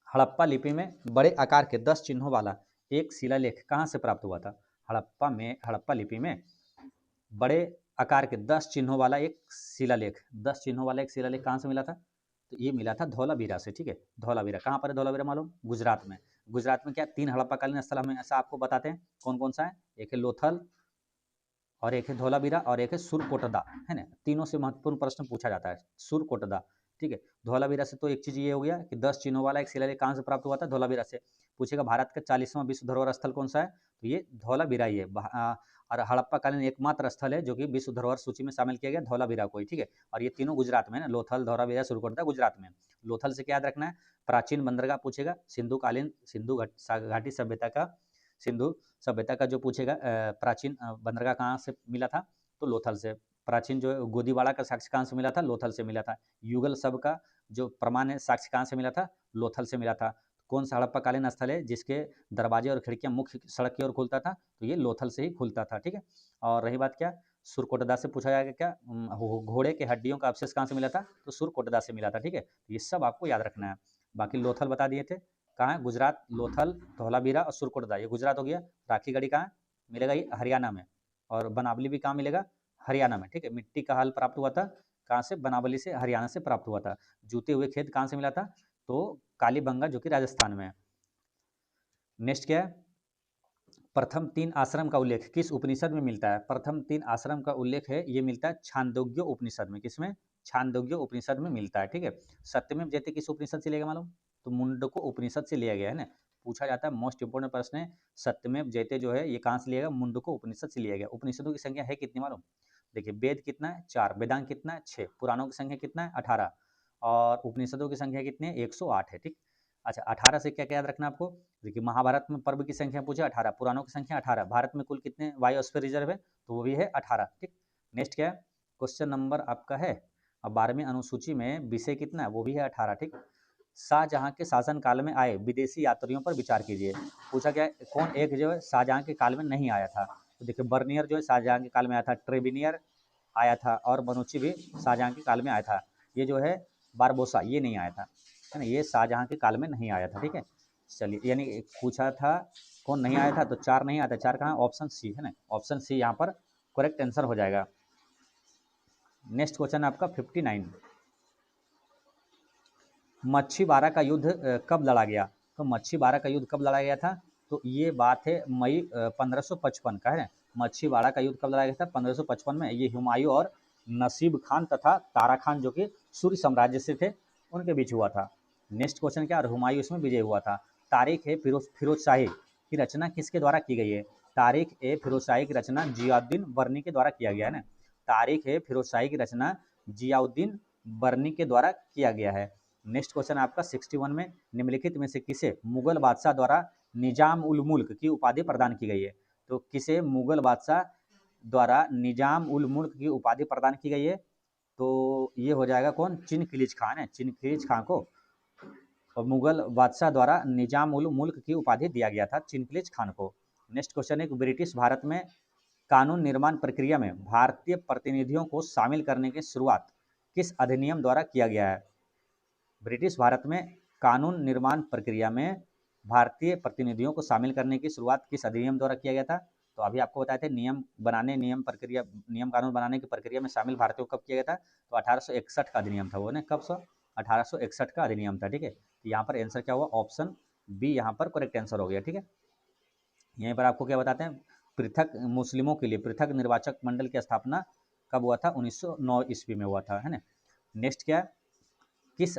हड़प्पा लिपि में बड़े आकार के 10 चिन्हों वाला एक शिलालेख कहाँ से प्राप्त हुआ था? हड़प्पा लिपि में बड़े आकार के 10 चिन्हों वाला एक शिलालेख, 10 चिन्हों वाला एक शिलालेख कहाँ से मिला था? तो ये मिला था धौलावीरा से, ठीक है। धौलावीरा कहाँ पर है? धौलावीरा मालूम? गुजरात में। गुजरात में क्या 3 हड़प्पाकालीन स्थल हमें ऐसा आपको बताते हैं, कौन कौन सा है? एक है लोथल, और एक है धौलावीरा, और एक है सुरकोटदा, है ना। तीनों से महत्वपूर्ण प्रश्न पूछा जाता है। सुरकोटदा, ठीक है। धौलावीरा से तो एक चीज ये हो गया कि 10 चिन्हों वाला एक शिलालेख कहाँ से प्राप्त हुआ था? धौलावीरा से। पूछेगा भारत का 40वां विश्व धरोहर स्थल कौन सा है? तो ये धौलावीरा ही है। और हड़प्पाकालीन एकमात्र स्थल है जो कि विश्व धरोहर सूची में शामिल किया गया, धौलावीरा को ही, ठीक है। और ये तीनों गुजरात में है ना, लोथल, धौलावीरा, सुरकोटदा गुजरात में। लोथल से क्या याद रखना है? प्राचीन बंदरगाह पूछेगा, सिंधु घाटी सभ्यता का सिंधु सभ्यता का जो पूछेगा प्राचीन बंदरगाह कहाँ से मिला था, तो लोथल से। प्राचीन जो है गोदीवाड़ा का साक्ष्य कहाँ से मिला था, लोथल से मिला था। युगल शब्द का जो प्रमाण है साक्ष्य कहाँ से मिला था, लोथल से मिला था। कौन सा हड़प्पाकालीन स्थल है जिसके दरवाजे और खिड़कियां मुख्य सड़क की ओर खुलता था, तो ये लोथल से ही खुलता था, ठीक है। और रही बात क्या, सुरकोटदा से पूछा जाएगा क्या, घोड़े के हड्डियों का अवशेष कहाँ से मिला था, तो सुरकोटदा से मिला था, ठीक है। ये सब आपको याद रखना है। बाकी लोथल बता दिए थे, कहाँ है, गुजरात, लोथल, धौलावीरा और सुरकोटदा, ये गुजरात हो गया। राखी गढ़ी कहाँ मिलेगा, ये हरियाणा में। और बनावली भी कहाँ मिलेगा, हरियाणा में, ठीक है। मिट्टी का हल प्राप्त हुआ था कहाँ से, बनावली से, हरियाणा से प्राप्त हुआ था। जूते हुए खेत कहाँ से मिला था, तो कालीबंगा जो कि राजस्थान में है। नेक्स्ट क्या है, प्रथम 3 आश्रम का उल्लेख किस उपनिषद में मिलता है। प्रथम 3 आश्रम का उल्लेख है, ये मिलता है छांदोग्य उपनिषद में। किसमें, छांदोग्य उपनिषद में मिलता है, ठीक है। सत्यमेव जयते किस उपनिषद से लिया गया मालूम, तो मुंडको उपनिषद से लिया गया है ना। पूछा जाता है, मोस्ट इंपोर्टेंट प्रश्न है, सत्यमेव जयते जो है ये कहाँ से लिया गया, मुंडको उपनिषद से लिया गया। उपनिषदों की संख्या है कितनी मालूम, देखिए वेद कितना है 4, वेदांग कितना है 6, पुराणों की संख्या कितना है 18 और उपनिषदों की संख्या कितनी है 108 है, ठीक। अच्छा 18 से क्या क्या याद रखना आपको, देखिए महाभारत में पर्व की संख्या पूछे 18, पुराणों की संख्या 18, भारत में कुल कितने बायोस्फीयर रिजर्व है, तो वो भी है 18, ठीक। नेक्स्ट क्या है, क्वेश्चन नंबर आपका है अब 12वीं अनुसूची में विषय कितना है, वो भी है 18, ठीक। शाहजहां के शासन काल में आए विदेशी यात्रियों पर विचार कीजिए। पूछा गया कौन एक जो है शाहजहां के काल में नहीं आया था, तो देखिए बर्नियर जो है शाहजहां के काल में आया था, ट्रेविनियर आया था और बनुची भी शाहजहां के काल में आया था। ये जो है बारबोसा ये नहीं आया था, है ना, ये शाहजहां के काल में नहीं आया था, ठीक है। चलिए यानी पूछा था कौन नहीं आया था, तो 4 नहीं आया था, 4 कहाँ, ऑप्शन सी है ना, ऑप्शन सी यहाँ पर करेक्ट आंसर हो जाएगा। नेक्स्ट क्वेश्चन आपका 59, मच्छीबारा का युद्ध कब लड़ा गया, तो मच्छीबारा का युद्ध कब लड़ा गया था, तो ये बात है मई 1555 का है। मच्छीबारा का युद्ध कब लड़ा गया था, 1555 में। ये हुमायूं और नसीब खान तथा तारा खान जो कि सूर्य साम्राज्य से थे उनके बीच हुआ था। नेक्स्ट क्वेश्चन क्या, हुमायूं इसमें विजय हुआ था। तारीख ए फिरोज शाही की रचना किसके द्वारा की गई है, तारीख ए फिरोज शाही की रचना जियाउद्दीन बर्नी के द्वारा किया गया है ना। तारीख ए फिरोज शाही की रचना जियाउद्दीन बर्नी के द्वारा किया गया है। नेक्स्ट क्वेश्चन आपका 61 में, निम्नलिखित में से किसे मुगल बादशाह द्वारा निजाम उल मुल्क की उपाधि प्रदान की गई है, तो किसे मुगल बादशाह द्वारा निजाम उल मुल्क की उपाधि प्रदान की गई है, तो ये हो जाएगा कौन, चिनखिलिज खान है। चिनखिलिज खान को और मुगल बादशाह द्वारा निजाम उल मुल्क की उपाधि दिया गया था, चिनखिलिज खान को। नेक्स्ट क्वेश्चन है, ब्रिटिश भारत में कानून निर्माण प्रक्रिया में भारतीय प्रतिनिधियों को शामिल करने की शुरुआत किस अधिनियम द्वारा किया गया है। ब्रिटिश भारत में कानून निर्माण प्रक्रिया में भारतीय प्रतिनिधियों को शामिल करने की शुरुआत किस अधिनियम द्वारा किया गया था, तो अभी आपको बताए थे नियम कानून बनाने की प्रक्रिया में शामिल भारतीयों को कब किया गया था, तो 1861 का अधिनियम था वो ना, कब सर 1861 का अधिनियम था, ठीक है। तो यहाँ पर आंसर क्या हुआ, ऑप्शन बी यहाँ पर करेक्ट आंसर हो गया, ठीक है। यहीं पर आपको क्या बताते हैं, पृथक मुस्लिमों के लिए पृथक निर्वाचक मंडल की स्थापना कब हुआ था, 1909 ईस्वी में हुआ था, है ना। नेक्स्ट क्या, किस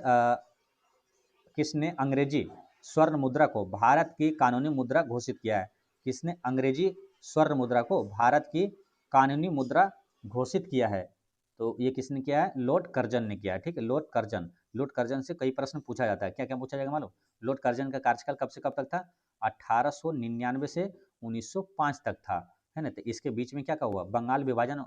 किसने अंग्रेजी स्वर्ण मुद्रा को भारत की कानूनी मुद्रा घोषित किया है, किसने अंग्रेजी स्वर्ण मुद्रा को भारत की कानूनी मुद्रा घोषित किया है, तो ये किसने किया है, लॉर्ड कर्जन ने किया है, ठीक है। लॉर्ड कर्जन से कई प्रश्न पूछा जाता है, क्या क्या पूछा जाएगा मालूम। लॉर्ड कर्जन का कार्यकाल कब से कब तक था, 1899 से 1905 तक था, है ना। तो इसके बीच में क्या क्या हुआ, बंगाल विभाजन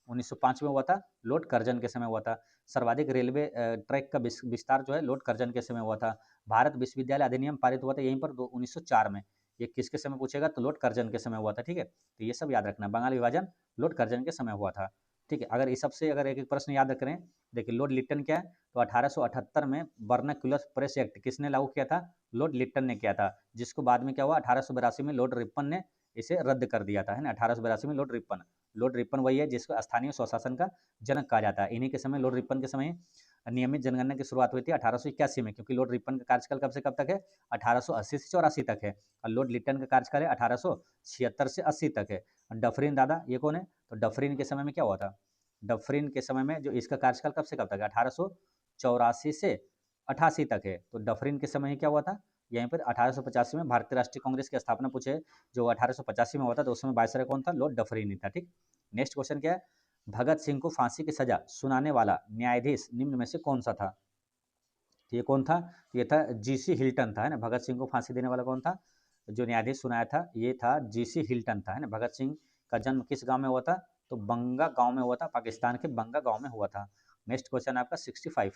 1905 में हुआ था, लॉर्ड कर्जन के समय हुआ था। सर्वाधिक रेलवे ट्रैक का विस्तार जो है लॉर्ड कर्जन के समय हुआ था। भारत विश्वविद्यालय अधिनियम पारित हुआ था यहीं पर 1904 में, ये किसके समय पूछेगा, तो लॉर्ड कर्जन के समय हुआ था, ठीक है। तो ये सब याद रखना, बंगाल विभाजन लॉर्ड कर्जन के समय हुआ था, ठीक है। अगर इस सबसे अगर एक एक प्रश्न याद करें, देखिए लॉर्ड लिट्टन क्या है, तो 1878 में वर्नाक्युलर प्रेस एक्ट किसने लागू किया था, लॉर्ड लिट्टन ने किया था, जिसको बाद में क्या हुआ 1882 में लॉर्ड रिपन ने इसे रद्द कर दिया था, है ना। 1882 में लॉर्ड रिपन वही है जिसको स्थानीय स्वशासन का जनक कहा जाता है। इन्हीं के समय लॉर्ड रिपन के समय नियमित जनगणना की शुरुआत हुई थी 1881 में, क्योंकि लॉर्ड रिपन का कार्यकाल कब से कब तक है, 1880 से 84 तक है, और लॉर्ड लिट्टन का कार्यकाल है 1876 से 80 तक है। डफरिन दादा ये कौन है, तो डफरिन के समय में क्या हुआ था, डफरिन के समय में जो इसका कार्यकाल कब से कब तक है, 1884 से 88 तक है। तो डफरिन के समय क्या हुआ था, यहीं पर 1885 में भारतीय राष्ट्रीय कांग्रेस की स्थापना पूछे, जो 1885 में हुआ था, तो उस समय वायसराय कौन था, लॉर्ड डफरिन ही था, ठीक। नेक्स्ट क्वेश्चन क्या है, भगत सिंह को फांसी की सजा सुनाने वाला न्यायाधीश निम्न में से कौन सा था, तो ये कौन था, ये था जीसी हिल्टन था, है ना। भगत सिंह को फांसी देने वाला कौन था, जो न्यायाधीश सुनाया था ये था जीसी हिल्टन था, है ना। भगत सिंह का जन्म किस गांव में हुआ था? तो बंगा गांव में हुआ था, पाकिस्तान के बंगा गांव में हुआ था। नेक्स्ट क्वेश्चन आपका 65।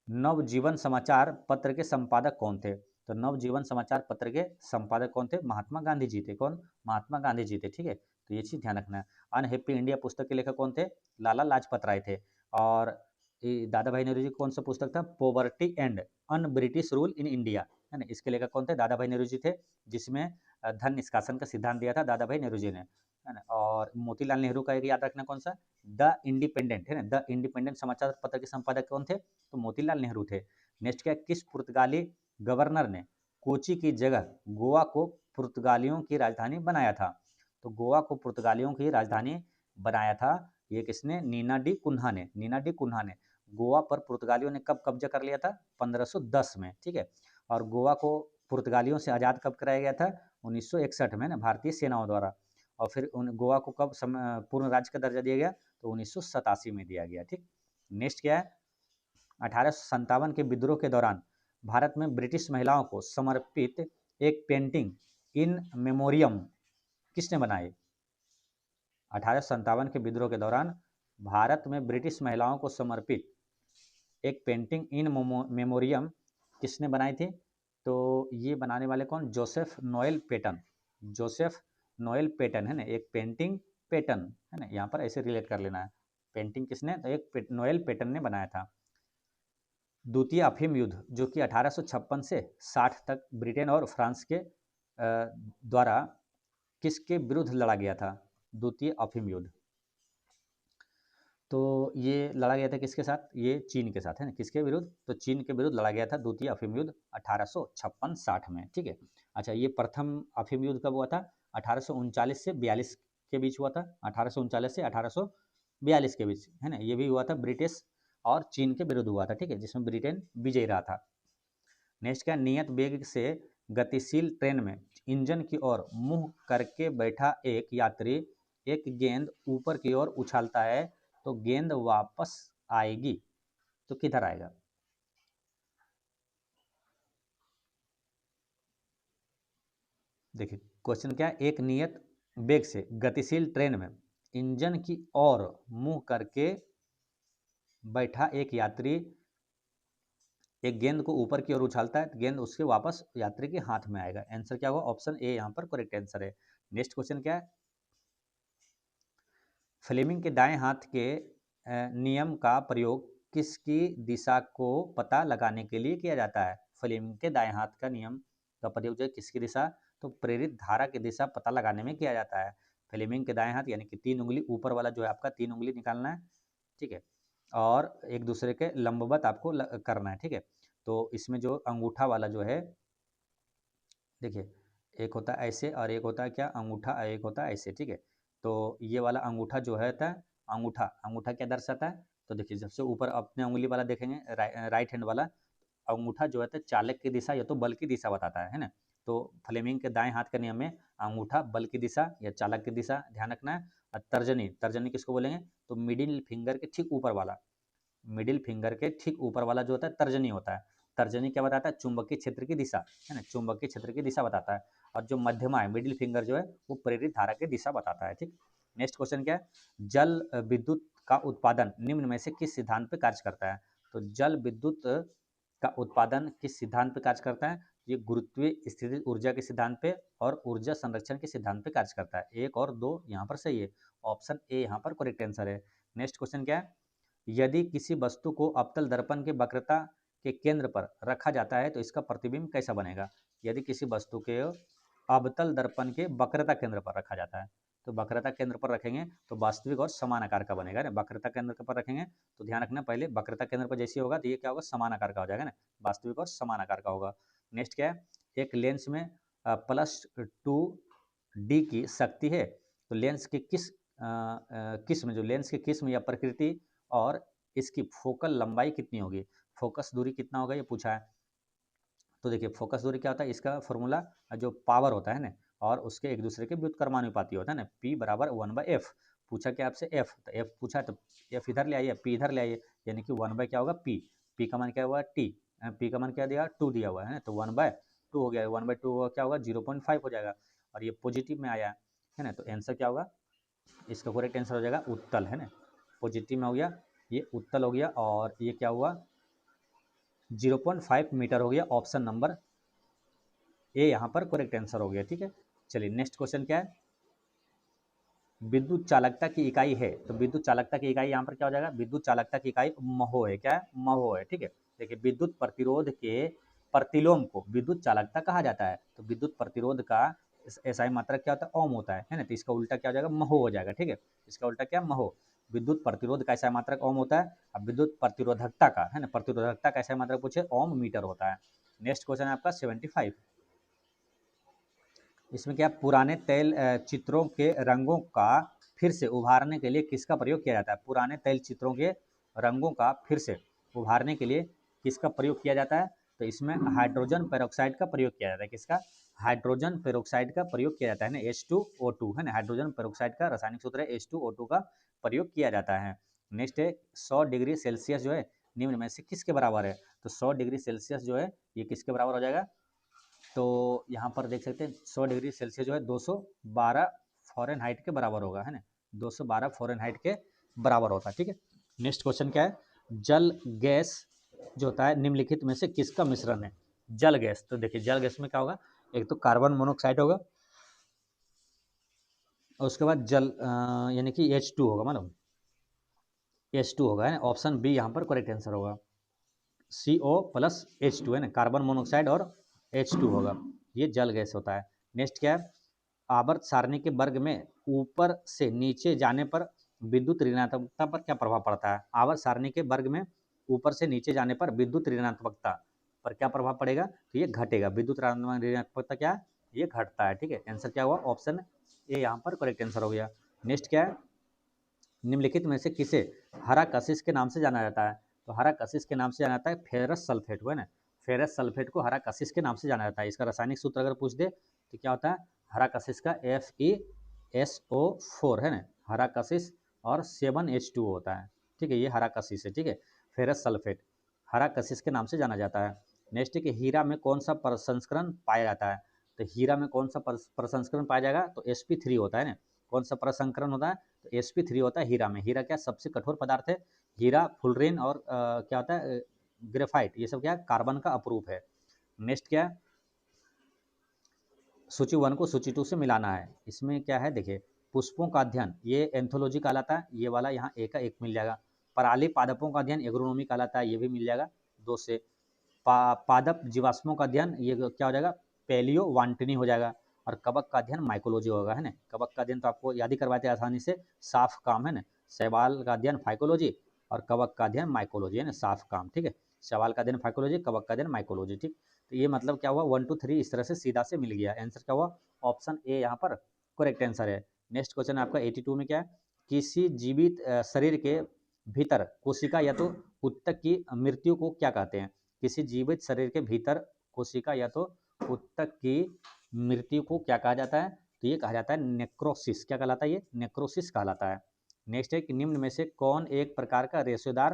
नवजीवन समाचार पत्र के संपादक कौन थे? तो नवजीवन समाचार पत्र के संपादक कौन थे? महात्मा गांधी जी थे। कौन? महात्मा गांधी जी थे, ठीक है। तो ये चीज ध्यान रखना है। अनहैप्पी इंडिया पुस्तक के लेखक कौन थे? लाला लाजपत राय थे। और दादा भाई नेहरू जी कौन सा पुस्तक था? Poverty and un British rule in India, है ना। इसके लेखक कौन थे? दादा भाई नेहरू जी थे, जिसमें धन निष्कासन का सिद्धांत दिया था दादा भाई नेहरू जी ने, है ना। और मोतीलाल नेहरू का एक याद रखना कौन सा? द इंडिपेंडेंट, है ना। द इंडिपेंडेंट समाचार पत्र के संपादक कौन थे? तो मोतीलाल नेहरू थे। नेक्स्ट क्या? किस पुर्तगाली गवर्नर ने कोची की जगह गोवा को पुर्तगालियों की राजधानी बनाया था? तो गोवा को पुर्तगालियों की राजधानी बनाया था ये किसने? नीना डी कुन्हा ने। नीना डी कुन्हा ने। गोवा पर पुर्तगालियों ने कब कब्जा कर लिया था? 1510 में, ठीक है। और गोवा को पुर्तगालियों से आज़ाद कब कराया गया था? 1961 में ना, भारतीय सेनाओं द्वारा। और फिर उन गोवा को कब पूर्ण राज्य का दर्जा दिया गया? तो 1987 में दिया गया, ठीक। नेक्स्ट क्या है? 1857 के विद्रोह के दौरान भारत में ब्रिटिश महिलाओं को समर्पित एक पेंटिंग इन मेमोरियम किसने बनाई? 1857 के विद्रोह के दौरान भारत में ब्रिटिश महिलाओं को समर्पित एक पेंटिंग इन मेमोरियम किसने बनाई थी? तो ये बनाने वाले कौन? Joseph Noel Paton. Joseph Noel Paton, है ना। एक पेंटिंग पेटन, है ना, यहाँ पर ऐसे रिलेट कर लेना है। पेंटिंग किसने? तो एक नोएल पेटन ने बनाया था। द्वितीय अफीम युद्ध जो कि 1856 से 60 तक ब्रिटेन और फ्रांस के द्वारा किसके विरुद्ध लड़ा गया था? द्वितीय अफीम युद्ध। तो ये लड़ा गया था किसके साथ? ये चीन के साथ, है ना। किसके विरुद्ध? तो चीन के विरुद्ध लड़ा गया था द्वितीय अफीम युद्ध 1856-60 में, ठीक है। अच्छा, ये प्रथम अफीम युद्ध कब हुआ था? 1839 से 42 के बीच हुआ था। 1839 से 1842 के बीच, है ना। ये भी हुआ था ब्रिटिश और चीन के विरुद्ध हुआ था, ठीक है, जिसमें ब्रिटेन विजयी रहा था। नेक्स्ट क्या? नियत वेग से गतिशील ट्रेन में इंजन की ओर मुंह करके बैठा एक यात्री एक गेंद ऊपर की ओर उछालता है तो गेंद वापस आएगी तो किधर आएगा? देखिए क्वेश्चन क्या है? एक नियत वेग से गतिशील ट्रेन में इंजन की ओर मुंह करके बैठा एक यात्री एक गेंद को ऊपर की ओर उछालता है, गेंद उसके वापस यात्री के हाथ में आएगा। आंसर क्या होगा? ऑप्शन ए यहाँ पर करेक्ट आंसर है। नेक्स्ट क्वेश्चन क्या है? फ्लेमिंग के दाएं हाथ के नियम का प्रयोग किसकी दिशा को पता लगाने के लिए किया जाता है? फ्लेमिंग के दाएं हाथ का नियम का प्रयोग जो है किसकी दिशा? तो प्रेरित धारा की दिशा पता लगाने में किया जाता है। फ्लेमिंग के दाएं हाथ यानी कि 3 उंगली ऊपर वाला जो है आपका 3 उंगली निकालना है, ठीक है। और एक दूसरे के लंबवत आपको करना है, ठीक है। तो इसमें जो अंगूठा वाला जो है, देखिए एक होता है ऐसे और एक होता है क्या? अंगूठा, एक होता है ऐसे, ठीक है। तो ये वाला अंगूठा जो है था, अंगूठा अंगूठा क्या दर्शाता है? तो देखिए सबसे ऊपर अपने उंगली वाला देखेंगे, राइट हैंड वाला अंगूठा जो है तो चालक की दिशा या तो बल की दिशा बताता है ना। तो फ्लेमिंग के दाएं हाथ के नियम में अंगूठा बल की दिशा या चालक की दिशा ध्यान रखना है। और तर्जनी, तर्जनी किसको बोलेंगे? तो मिडिल फिंगर के ठीक ऊपर वाला, मिडिल फिंगर के ठीक ऊपर वाला जो होता है तर्जनी होता है। तर्जनी क्या बताता है? चुंबकीय क्षेत्र की दिशा, है ना, चुंबकीय क्षेत्र की दिशा बताता है। और जो मध्यमा है मिडिल फिंगर जो है वो प्रेरित धारा की दिशा बताता है, ठीक। नेक्स्ट क्वेश्चन क्या है? जल विद्युत का उत्पादन निम्न में से किस सिद्धांत पर कार्य करता है? तो जल विद्युत का उत्पादन किस सिद्धांत पर कार्य करता है? ये गुरुत्वीय स्थिति ऊर्जा के सिद्धांत पे और ऊर्जा संरक्षण के सिद्धांत पे कार्य करता है। एक और दो यहाँ पर सही है, ऑप्शन ए यहाँ पर करेक्ट आंसर है। नेक्स्ट क्वेश्चन क्या है? यदि किसी वस्तु को अवतल दर्पण के वक्रता के केंद्र पर रखा जाता है तो इसका प्रतिबिंब कैसा बनेगा? यदि किसी वस्तु के अवतल दर्पण के वक्रता केंद्र पर रखा जाता है तो वक्रता केंद्र पर रखेंगे तो वास्तविक और समान आकार का बनेगा ना। वक्रता केंद्र पर रखेंगे तो ध्यान रखना, पहले वक्रता केंद्र पर जैसे होगा तो ये क्या होगा? समान आकार का हो जाएगा ना, वास्तविक और समान आकार का होगा। नेक्स्ट क्या है? एक लेंस में +2D की शक्ति है तो लेंस की किस किस्म, जो लेंस की किस्म या प्रकृति और इसकी फोकल लंबाई कितनी होगी? फोकस दूरी कितना होगा ये पूछा है। तो देखिए फोकस दूरी क्या होता है? इसका फॉर्मूला जो पावर होता है ना और उसके एक दूसरे के व्युत्क्रमानुपाती होता है ना, P बराबर 1/f। पूछा क्या आपसे? f, तो f पूछा है तो f इधर ले आइए, p इधर ले आइए, यानी कि 1 बाय क्या होगा? p। p का मान क्या हुआ? t। p का मान क्या दिया? 2 दिया हुआ है ना, तो 1/2 2 हो गया, 1/2 क्या होगा 0.5 हो जाएगा, और ये पॉजिटिव में आया है ना, तो आंसर क्या होगा, इसका करेक्ट आंसर हो जाएगा उत्तल, है ना, पॉजिटिव में हो गया, ये उत्तल हो गया, और ये क्या हुआ 0.5 मीटर हो गया, ऑप्शन नंबर ए यहाँ पर करेक्ट आंसर हो गया। ठीक है, चलिए नेक्स्ट क्वेश्चन क्या है, विद्युत चालकता की इकाई है, तो विद्युत चालकता की इकाई यहाँ पर क्या हो जाएगा, विद्युत चालकता की इकाई महो है, क्या है, महो है। ठीक है, देखिए विद्युत प्रतिरोध के प्रतिलोम को विद्युत चालकता कहा जाता है, तो विद्युत प्रतिरोध का एसआई मात्रक क्या होता है, ओम होता है ना, तो इसका उल्टा क्या हो जाएगा, महो हो जाएगा। ठीक है, इसका उल्टा क्या, महो। विद्युत प्रतिरोध का एसआई मात्रक ओम होता है, अब विद्युत प्रतिरोधकता का, है ना, प्रतिरोधकता का एसआई मात्रक पूछे, ओम मीटर होता है। नेक्स्ट क्वेश्चन है आपका 75, इसमें क्या, पुराने तैल चित्रों के रंगों का फिर से उभारने के लिए किसका प्रयोग किया जाता है, पुराने तैल चित्रों के रंगों का फिर से उभारने के लिए किसका प्रयोग किया जाता है, तो इसमें हाइड्रोजन पेरोक्साइड का प्रयोग किया जाता है, किसका, हाइड्रोजन पेरोक्साइड का प्रयोग किया जाता है ना, H2O2, है ना, हाइड्रोजन पेरोक्साइड का रासायनिक सूत्र है H2O2 का प्रयोग किया जाता है। नेक्स्ट है 100 डिग्री सेल्सियस जो है निम्न में से किसके बराबर है, तो 100 डिग्री सेल्सियस जो है ये किसके बराबर हो जाएगा, तो यहाँ पर देख सकते हैं 100 डिग्री सेल्सियस जो है 212 फ़ारेनहाइट के बराबर होगा, है ना, 212 फ़ारेनहाइट के बराबर होता है। ठीक है, नेक्स्ट क्वेश्चन क्या है, जल गैस जो होता है निम्नलिखित में से किसका मिश्रण है, जल गैस, तो देखिए जल गैस में क्या होगा, एक तो कार्बन मोनोऑक्साइड होगा, और उसके बाद जल यानी कि H2 होगा, मालूम H2 होगा, है, ऑप्शन बी यहाँ पर करेक्ट आंसर होगा, CO+H2, है ना, कार्बन मोनोऑक्साइड और H2 होगा, ये जल गैस होता है। नेक्स्ट क्या है, आवर्त सारणी के वर्ग में ऊपर से नीचे जाने पर विद्युत ऋणात्मकता पर क्या प्रभाव पड़ता है, आवर्त सारणी के वर्ग में ऊपर से नीचे जाने पर विद्युत ऋणात्मकता पर क्या प्रभाव पड़ेगा, तो ये घटेगा, विद्युत ऋणात्मकता क्या, ये घटता है। ठीक है, आंसर क्या हुआ, ऑप्शन ए यहाँ पर करेक्ट आंसर हो गया। नेक्स्ट क्या है, निम्नलिखित में से किसे हरा कशिश के नाम से जाना जाता है, तो हरा कशिश के नाम से जाना जाता है फेरस सल्फेट को, है ना, फेरस सल्फेट को हरा कशिश के नाम से जाना जाता है। इसका रासायनिक सूत्र अगर पूछ दे तो क्या होता है, हरा कशिश का FeSO4, है ना, हरा कशिश और 7H2O होता है। ठीक है, ये हरा कशिश है। ठीक है, फेरस सल्फेट हरा कशिश के नाम से जाना जाता है। नेक्स्ट है कि हीरा में कौन सा प्रसंस्करण पाया जाता है, तो हीरा में कौन सा प्रसंस्करण पाया जाएगा, तो sp3 होता है ना, कौन सा प्रसंस्करण होता है, तो sp3 होता है हीरा में। हीरा क्या सबसे कठोर पदार्थ है, हीरा, फुलरेन और क्या होता है ग्रेफाइट, ये सब क्या कार्बन का अपरूप है। नेक्स्ट क्या है, सूची 1 को सूची 2 से मिलाना है, इसमें क्या है देखिए, पुष्पों का अध्ययन ये एंथोलॉजी कहलाता है, ये वाला यहाँ एक का एक मिल जाएगा। पराली पादपों का अध्ययन एग्रोनॉमी कहलाता है, ये भी मिल जाएगा 2 से। पादप जीवाश्मों का अध्ययन ये क्या हो जाएगा, पैलियो वांटनी हो जाएगा। और कवक का अध्ययन माइकोलॉजी होगा, है ना, कवक का अध्ययन तो आपको याद ही करवाते हैं आसानी से, साफ काम, है ना, शैवाल का अध्ययन फाइकोलॉजी और कवक का अध्ययन माइकोलॉजी, है ना, साफ काम। ठीक है, शैवाल का अध्ययन फाइकोलॉजी, कवक का अध्ययन माइकोलॉजी। ठीक, तो ये मतलब क्या हुआ 1 2 3 इस तरह से सीधा से मिल गया, आंसर क्या हुआ, ऑप्शन ए यहाँ पर करेक्ट आंसर है। नेक्स्ट क्वेश्चन आपका 82 में क्या है, किसी जीवित शरीर के भीतर कोशिका या तो ऊतक की मृत्यु को क्या कहते हैं, किसी जीवित शरीर के भीतर कोशिका या तो ऊतक की मृत्यु को क्या कहा जाता है, तो ये कहा जाता है नेक्रोसिस, क्या कहलाता है, ये नेक्रोसिस कहलाता है। नेक्स्ट है कि निम्न में से कौन एक प्रकार का रेशेदार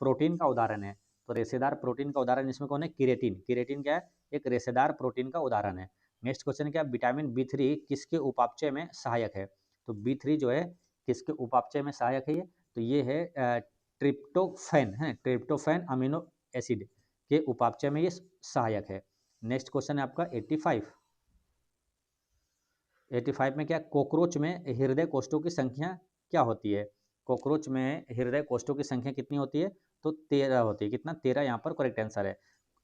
प्रोटीन का उदाहरण है, तो रेशेदार प्रोटीन का उदाहरण इसमें कौन है, किरेटिन, किरेटिन क्या है, एक रेशेदार प्रोटीन का उदाहरण है। नेक्स्ट क्वेश्चन क्या, विटामिन B3 किसके उपापचय में सहायक है, तो B3 जो है किसके उपापचय में सहायक है, ये तो ये है ट्रिप्टोफैन, है ट्रिप्टोफैन अमीनो एसिड के उपापचय में ये सहायक है। नेक्स्ट क्वेश्चन है आपका 85 में क्या, कॉकरोच में हृदय कोष्ठों की संख्या क्या होती है, कॉकरोच में हृदय कोष्ठों की संख्या कितनी होती है, तो 13 होती है, कितना 13 यहाँ पर करेक्ट आंसर है।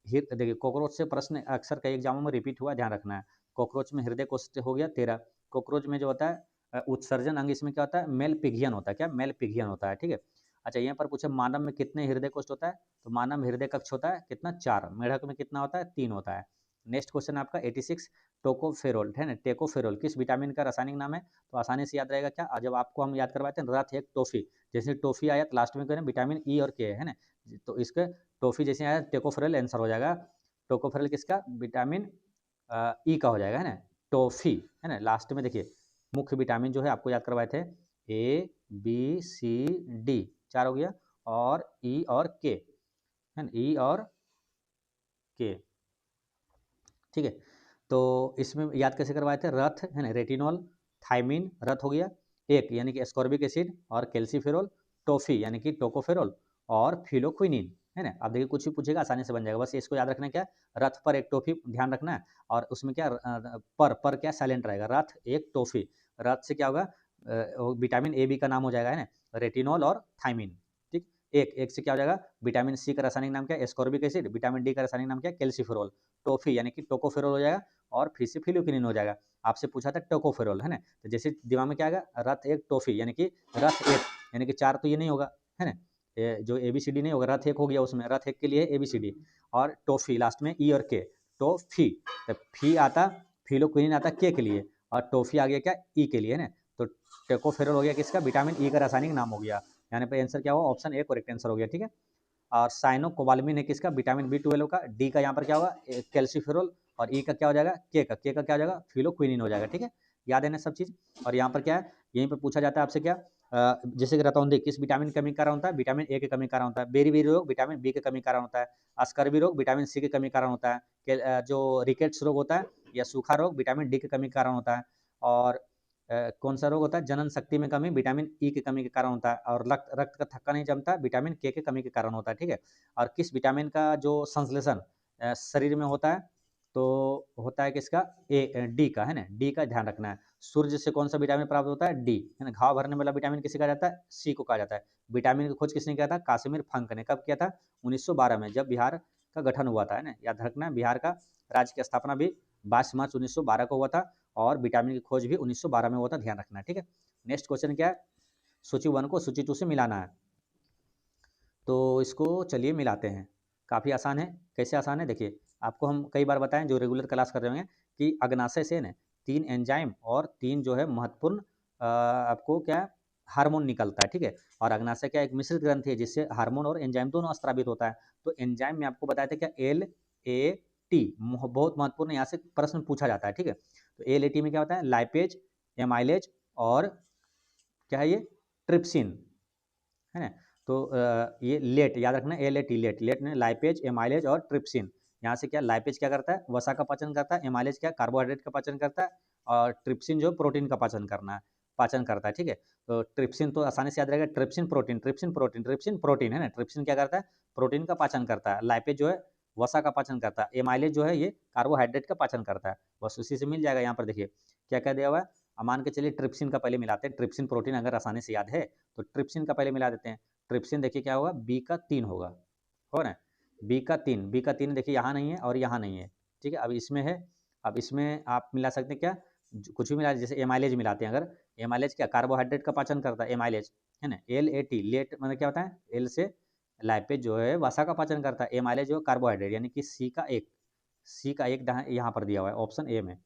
देखिए कॉकरोच से प्रश्न अक्सर कई एग्जामों में रिपीट हुआ, ध्यान रखना है। कॉकरोच में हृदय कोष्ठ हो गया 13, कॉकरोच में जो होता है उत्सर्जन अंग इसमें क्या होता है, मेल पिघियन होता है, क्या मेल पिघियन होता है। ठीक है, अच्छा यहाँ पर पूछे मानव में कितने हृदय कोष्ठ होता है, तो मानव में हृदय कक्ष होता है कितना 4, मेढक में कितना होता है 3 होता है। नेक्स्ट क्वेश्चन आपका 86, टोकोफेरोल, है ना, टेकोफेरोल किस विटामिन का रासायनिक नाम है, तो आसानी से याद रहेगा, क्या जब आपको हम याद करवाते हैं रथ एक टॉफी, जैसे टॉफी आया तो लास्ट में कहना विटामिन ई और के, है ना, तो इसके टॉफी जैसे आया टेकोफेरोल आंसर हो जाएगा। टोकोफेरोल किसका, विटामिन ई का हो जाएगा, है ना, टॉफी, है ना, लास्ट में देखिए मुख्य विटामिन जो है आपको याद करवाए थे A B C D 4 हो गया, और ई और के, है ना, ई और के। ठीक है। तो इसमें याद कैसे करवाए थे, रथ है ना, रेटिनॉल, थाइमिन रथ हो गया, एक यानी कि एस्कॉर्बिक एसिड और कैल्सीफेरोल, टोफी यानी कि टोकोफेरोल और फिलोक्विनिन है ना। अब देखिए कुछ भी पूछेगा आसानी से बन जाएगा, बस इसको याद रखना है क्या, रथ पर एक टोफी ध्यान रखना है, और उसमें क्या पर क्या साइलेंट रहेगा, रथ एक टोफी, रथ से क्या होगा विटामिन ए बी का नाम हो जाएगा है ना, रेटिनॉल और थाइमिन। ठीक, एक से क्या हो जाएगा, विटामिन सी का रासायनिक नाम क्या है, एस्कॉर्बिक एसिड, विटामिन डी का रासायनिक नाम क्या है, कैल्सीफेरोल, टोफी यानी कि टोकोफेरोल हो जाएगा, और फिर से फिलोक्विनिन हो जाएगा। आपसे पूछा था टोकोफेरोल है ना, तो जैसे दिमाग में क्या आएगा, रथ एक टोफी यानी कि रथ एक यानी कि चार तो ये नहीं होगा है ना, जो ए बी सी डी नहीं होगा, रथ एक हो गया, उसमें रथ एक के लिए ए बी सी डी, और टोफी लास्ट में ई और के, टोफी, तो फी आता फिलोक्विनिन आता के लिए, और टोफी आ गया क्या ई के लिए है ना। तो टेकोफेरोल हो गया किसका, विटामिन ई का रासायनिक नाम हो गया, यानी पे आंसर क्या हुआ, ऑप्शन ए करेक्ट आंसर हो गया। ठीक है, और साइनोकोबाल्मिन है किसका, विटामिन B12 का, डी का यहाँ पर क्या होगा कैल्सीफेरोल, और ई का क्या हो जाएगा, के का क्या हो जाएगा, फिलोक्विनिन हो जाएगा। ठीक है, याद है ना सब चीज़। और यहाँ पर क्या है, यहीं पर पूछा जाता है आपसे क्या, जैसे कि रतौंधी किस विटामिन की कमी के कारण होता है, विटामिन ए की कमी के कारण होता है, बेरी बेरी रोग विटामिन बी की कमी के कारण होता है, अस्कर्वी रोग विटामिन सी की कमी के कारण होता है, जो रिकेट्स रोग होता है या सूखा रोग विटामिन डी की कमी के कारण होता है, और कौन सा रोग होता है, जनन शक्ति में कमी विटामिन ई की कमी के कारण होता है, और रक्त का थक्का नहीं जमता विटामिन के कमी के कारण होता है। ठीक है, और किस विटामिन का जो संश्लेषण शरीर में होता है, तो होता है किसका, डी का है ना, डी का ध्यान रखना है। सूर्य से कौन सा विटामिन प्राप्त होता है, डी है ना। घाव भरने वाला विटामिन किसे कहा जाता है, सी को कहा जाता है। विटामिन की खोज किसने किया था, काश्मीर फंक ने, कब किया था, 1912 में, जब बिहार का गठन हुआ था है ना। याद रखना, बिहार का राज्य की स्थापना भी 22 मार्च 1912 को हुआ था, और विटामिन की खोज भी 1912 में हुआ था, ध्यान रखना। ठीक है, नेक्स्ट क्वेश्चन क्या है, सूची 1 को सूची 2 से मिलाना है, तो इसको चलिए मिलाते हैं। काफ़ी आसान है, कैसे आसान है देखिए, आपको हम कई बार बताएं जो रेगुलर क्लास कर रहे होंगे, कि अग्नाशय से ना 3 एंजाइम और 3 जो है महत्वपूर्ण आपको क्या हार्मोन निकलता है। ठीक है, और अग्नाशय क्या एक मिश्रित ग्रंथि है जिससे हार्मोन और एंजाइम दोनों स्रावित होता है। तो एंजाइम में आपको बताया था क्या, एल ए टी, बहुत महत्वपूर्ण, यहाँ से प्रश्न पूछा जाता है। ठीक है, तो एल ए टी में क्या होता है, लाइपेज, एमाइलेज और क्या है ये, ट्रिप्सिन है ना। तो ये लेट याद रखना, L A T LAT, LAT ने लाइपेज, एमाइलेज और ट्रिप्सिन। यहाँ से क्या, लाइपेज क्या करता है, वसा का पाचन करता है, एमाइलेज क्या कार्बोहाइड्रेट का पाचन करता है, और ट्रिप्सिन जो प्रोटीन का पाचन करता है। ठीक है, तो ट्रिप्सिन तो आसानी से याद रहेगा, trypsin protein, trypsin protein, trypsin protein है ना। ट्रिप्सिन क्या करता है, प्रोटीन का पाचन करता है, लाइपेज जो है वसा का पाचन करता है, एमाइलेज जो है ये कार्बोहाइड्रेट का पाचन करता है। बस उसी से मिल जाएगा। यहाँ पर देखिए क्या क्या दिया हुआ है, मान के चलिए ट्रिप्सिन का पहले मिलाते हैं, ट्रिप्सिन प्रोटीन अगर आसानी से याद है तो ट्रिप्सिन का पहले मिला देते हैं। ट्रिप्सिन देखिए क्या होगा, बी का 3 होगा, हो ना, बी का तीन देखिए यहाँ नहीं है और यहाँ नहीं है। ठीक है, अब इसमें है, अब इसमें आप मिला सकते हैं क्या, कुछ भी मिला, जैसे एमाइलेज मिलाते हैं, अगर एमाइलेज क्या कार्बोहाइड्रेट का पाचन करता है, एमाइलेज है ना, एल ए टी लेट मतलब क्या होता है, एल से लाइपेज जो है वसा का पाचन करता है, एमाइलेज जो कार्बोहाइड्रेट, यानी कि सी का एक यहाँ पर दिया हुआ है ऑप्शन ए में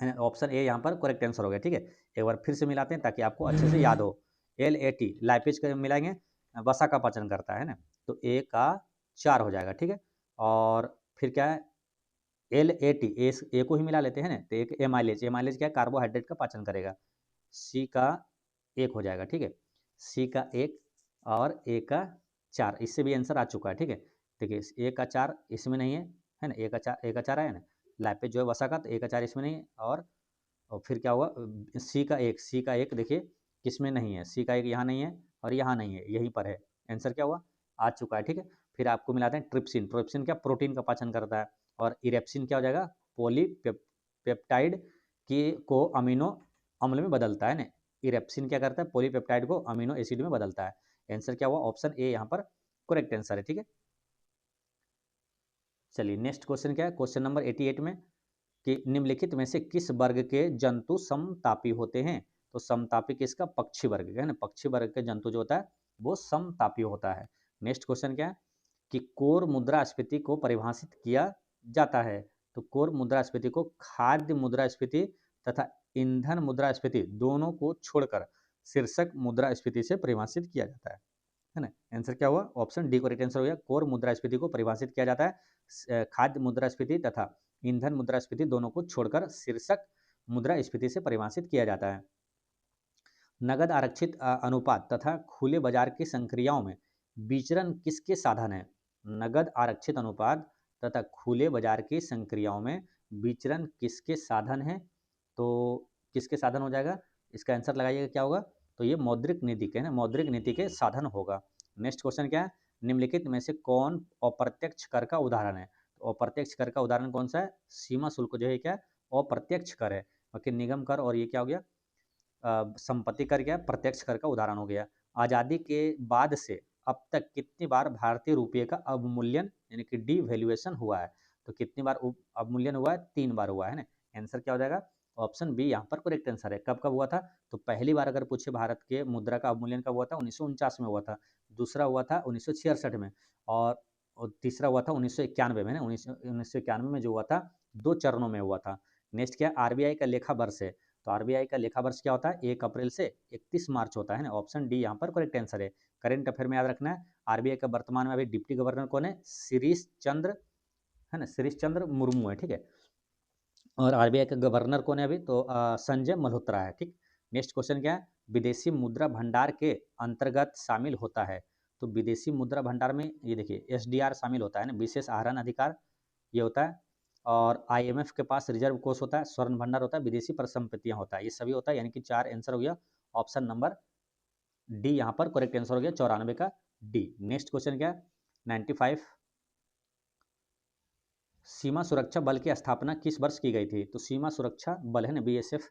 है ना, ऑप्शन ए यहाँ पर करेक्ट आंसर हो गया। ठीक है, एक बार फिर से मिलाते हैं ताकि आपको अच्छे से याद हो। एल ए टी लाइपेज का मिलाएंगे, वसा का पाचन करता है ना, तो ए का 4 हो जाएगा। ठीक है, और फिर क्या है, एल ए टी ए को ही मिला लेते हैं ना, तो एक एमाइलेज, एमाइलेज क्या है, कार्बोहाइड्रेट का पाचन करेगा, सी का 1 हो जाएगा। ठीक है, सी का 1 और ए का 4, इससे भी आंसर आ चुका है। ठीक है, देखिए ए का 4 इसमें नहीं है ना, ए का 4 आया ना, लाइपेज जो है वसा का, तो ए का 4 इसमें नहीं है, और फिर क्या हुआ, सी का एक देखिए किसमें नहीं है, सी का एक यहाँ नहीं है और यहाँ नहीं है, यहीं पर है, आंसर क्या हुआ, आ चुका है। ठीक है, फिर आपको मिलाते हैं ट्रिप्सिन, ट्रिप्सिन क्या प्रोटीन का पाचन करता है, और इरेप्सिन क्या हो जाएगा, पॉलीपेप्टाइड की को अमीनो अम्ल में बदलता है ना, इरेप्सिन क्या करता है, पॉलीपेप्टाइड को अमीनो एसिड में बदलता है। आंसर क्या हुआ, ऑप्शन ए यहाँ पर करेक्ट आंसर है। ठीक है, चलिए नेक्स्ट क्वेश्चन क्या है, क्वेश्चन नंबर 88 में, कि निम्नलिखित में से किस वर्ग के जंतु समतापी होते हैं, तो समतापी किसका, पक्षी वर्ग है ना, पक्षी वर्ग के जंतु जो होता है वो समतापी होता है। नेक्स्ट क्वेश्चन क्या है, कि कोर मुद्रास्फीति को परिभाषित किया जाता है, तो कोर मुद्रास्फीति को खाद्य मुद्रास्फीति तथा ईंधन मुद्रास्फीति दोनों को छोड़कर शीर्षक मुद्रास्फीति से परिभाषित किया जाता है ना। आंसर क्या हुआ, ऑप्शन डी करेक्ट आंसर हो गया, कोर मुद्रास्फीति को परिभाषित किया जाता है खाद्य मुद्रास्फीति तथा ईंधन मुद्रास्फीति दोनों को छोड़कर शीर्षक मुद्रास्फीति से परिभाषित किया जाता है। नगद आरक्षित अनुपात तथा खुले बाजार की संक्रियाओं में विचरण किसके साधन है, नगद आरक्षित अनुपात तथा खुले बाजार की संक्रियाओं में विचरण किसके साधन है? तो किसके साधन हो जाएगा? इसका आंसर लगाइएगा क्या होगा? तो ये मौद्रिक नीति के, है ना, मौद्रिक नीति के साधन होगा। नेक्स्ट क्वेश्चन क्या है? निम्नलिखित में से कौन अप्रत्यक्ष कर का उदाहरण है? तो अप्रत्यक्ष कर का उदाहरण कौन सा है? सीमा शुल्क जो है क्या अप्रत्यक्ष कर है। बाकी निगम कर और ये क्या हो गया? संपत्ति कर क्या प्रत्यक्ष कर का उदाहरण हो गया। आज़ादी के बाद से अब तक कितनी बार भारतीय रुपये का अवमूल्यन यानी कि डिवैल्यूएशन हुआ है? तो कितनी बार अवमूल्यन हुआ है? 3 बार हुआ है ना। आंसर क्या हो जाएगा? ऑप्शन बी यहाँ पर करेक्ट आंसर है। कब कब हुआ था? तो पहली बार अगर पूछे भारत के मुद्रा का अवमूल्यन कब हुआ था? 1949 में हुआ था। दूसरा हुआ था 1966 में, और तीसरा हुआ था 1991 में ना। 1991 में जो हुआ था 2 चरणों में हुआ था। नेक्स्ट क्या? आरबीआई का लेखा वर्ष है। तो आरबीआई का लेखा वर्ष क्या होता है? 1 अप्रैल से 31 मार्च होता है ना। ऑप्शन डी यहाँ पर करेक्ट आंसर है। करेंट अफेयर में याद रखना है, आरबीआई का वर्तमान में अभी डिप्टी गवर्नर कौन है? शिरीष चंद्र, है ना, शिरीष चंद्र मुर्मू है, ठीक है। और आरबीआई का गवर्नर कौन है अभी? तो संजय मल्होत्रा है, ठीक। नेक्स्ट क्वेश्चन क्या है? विदेशी मुद्रा भंडार के अंतर्गत शामिल होता है। तो विदेशी मुद्रा भंडार में ये देखिए एसडीआर शामिल होता है ना, विशेष आहरण अधिकार ये होता है। और आईएमएफ के पास रिजर्व कोष होता है, स्वर्ण भंडार होता है, विदेशी परिसंपत्तियां होता है, ये सभी होता है। यानी कि 4 आंसर हो गया। ऑप्शन नंबर डी यहाँ पर करेक्ट आंसर हो गया, 94 का डी। नेक्स्ट क्वेश्चन क्या है? 95 सीमा सुरक्षा बल की स्थापना किस वर्ष की गई थी? तो सीमा सुरक्षा बल है ना, बीएसएफ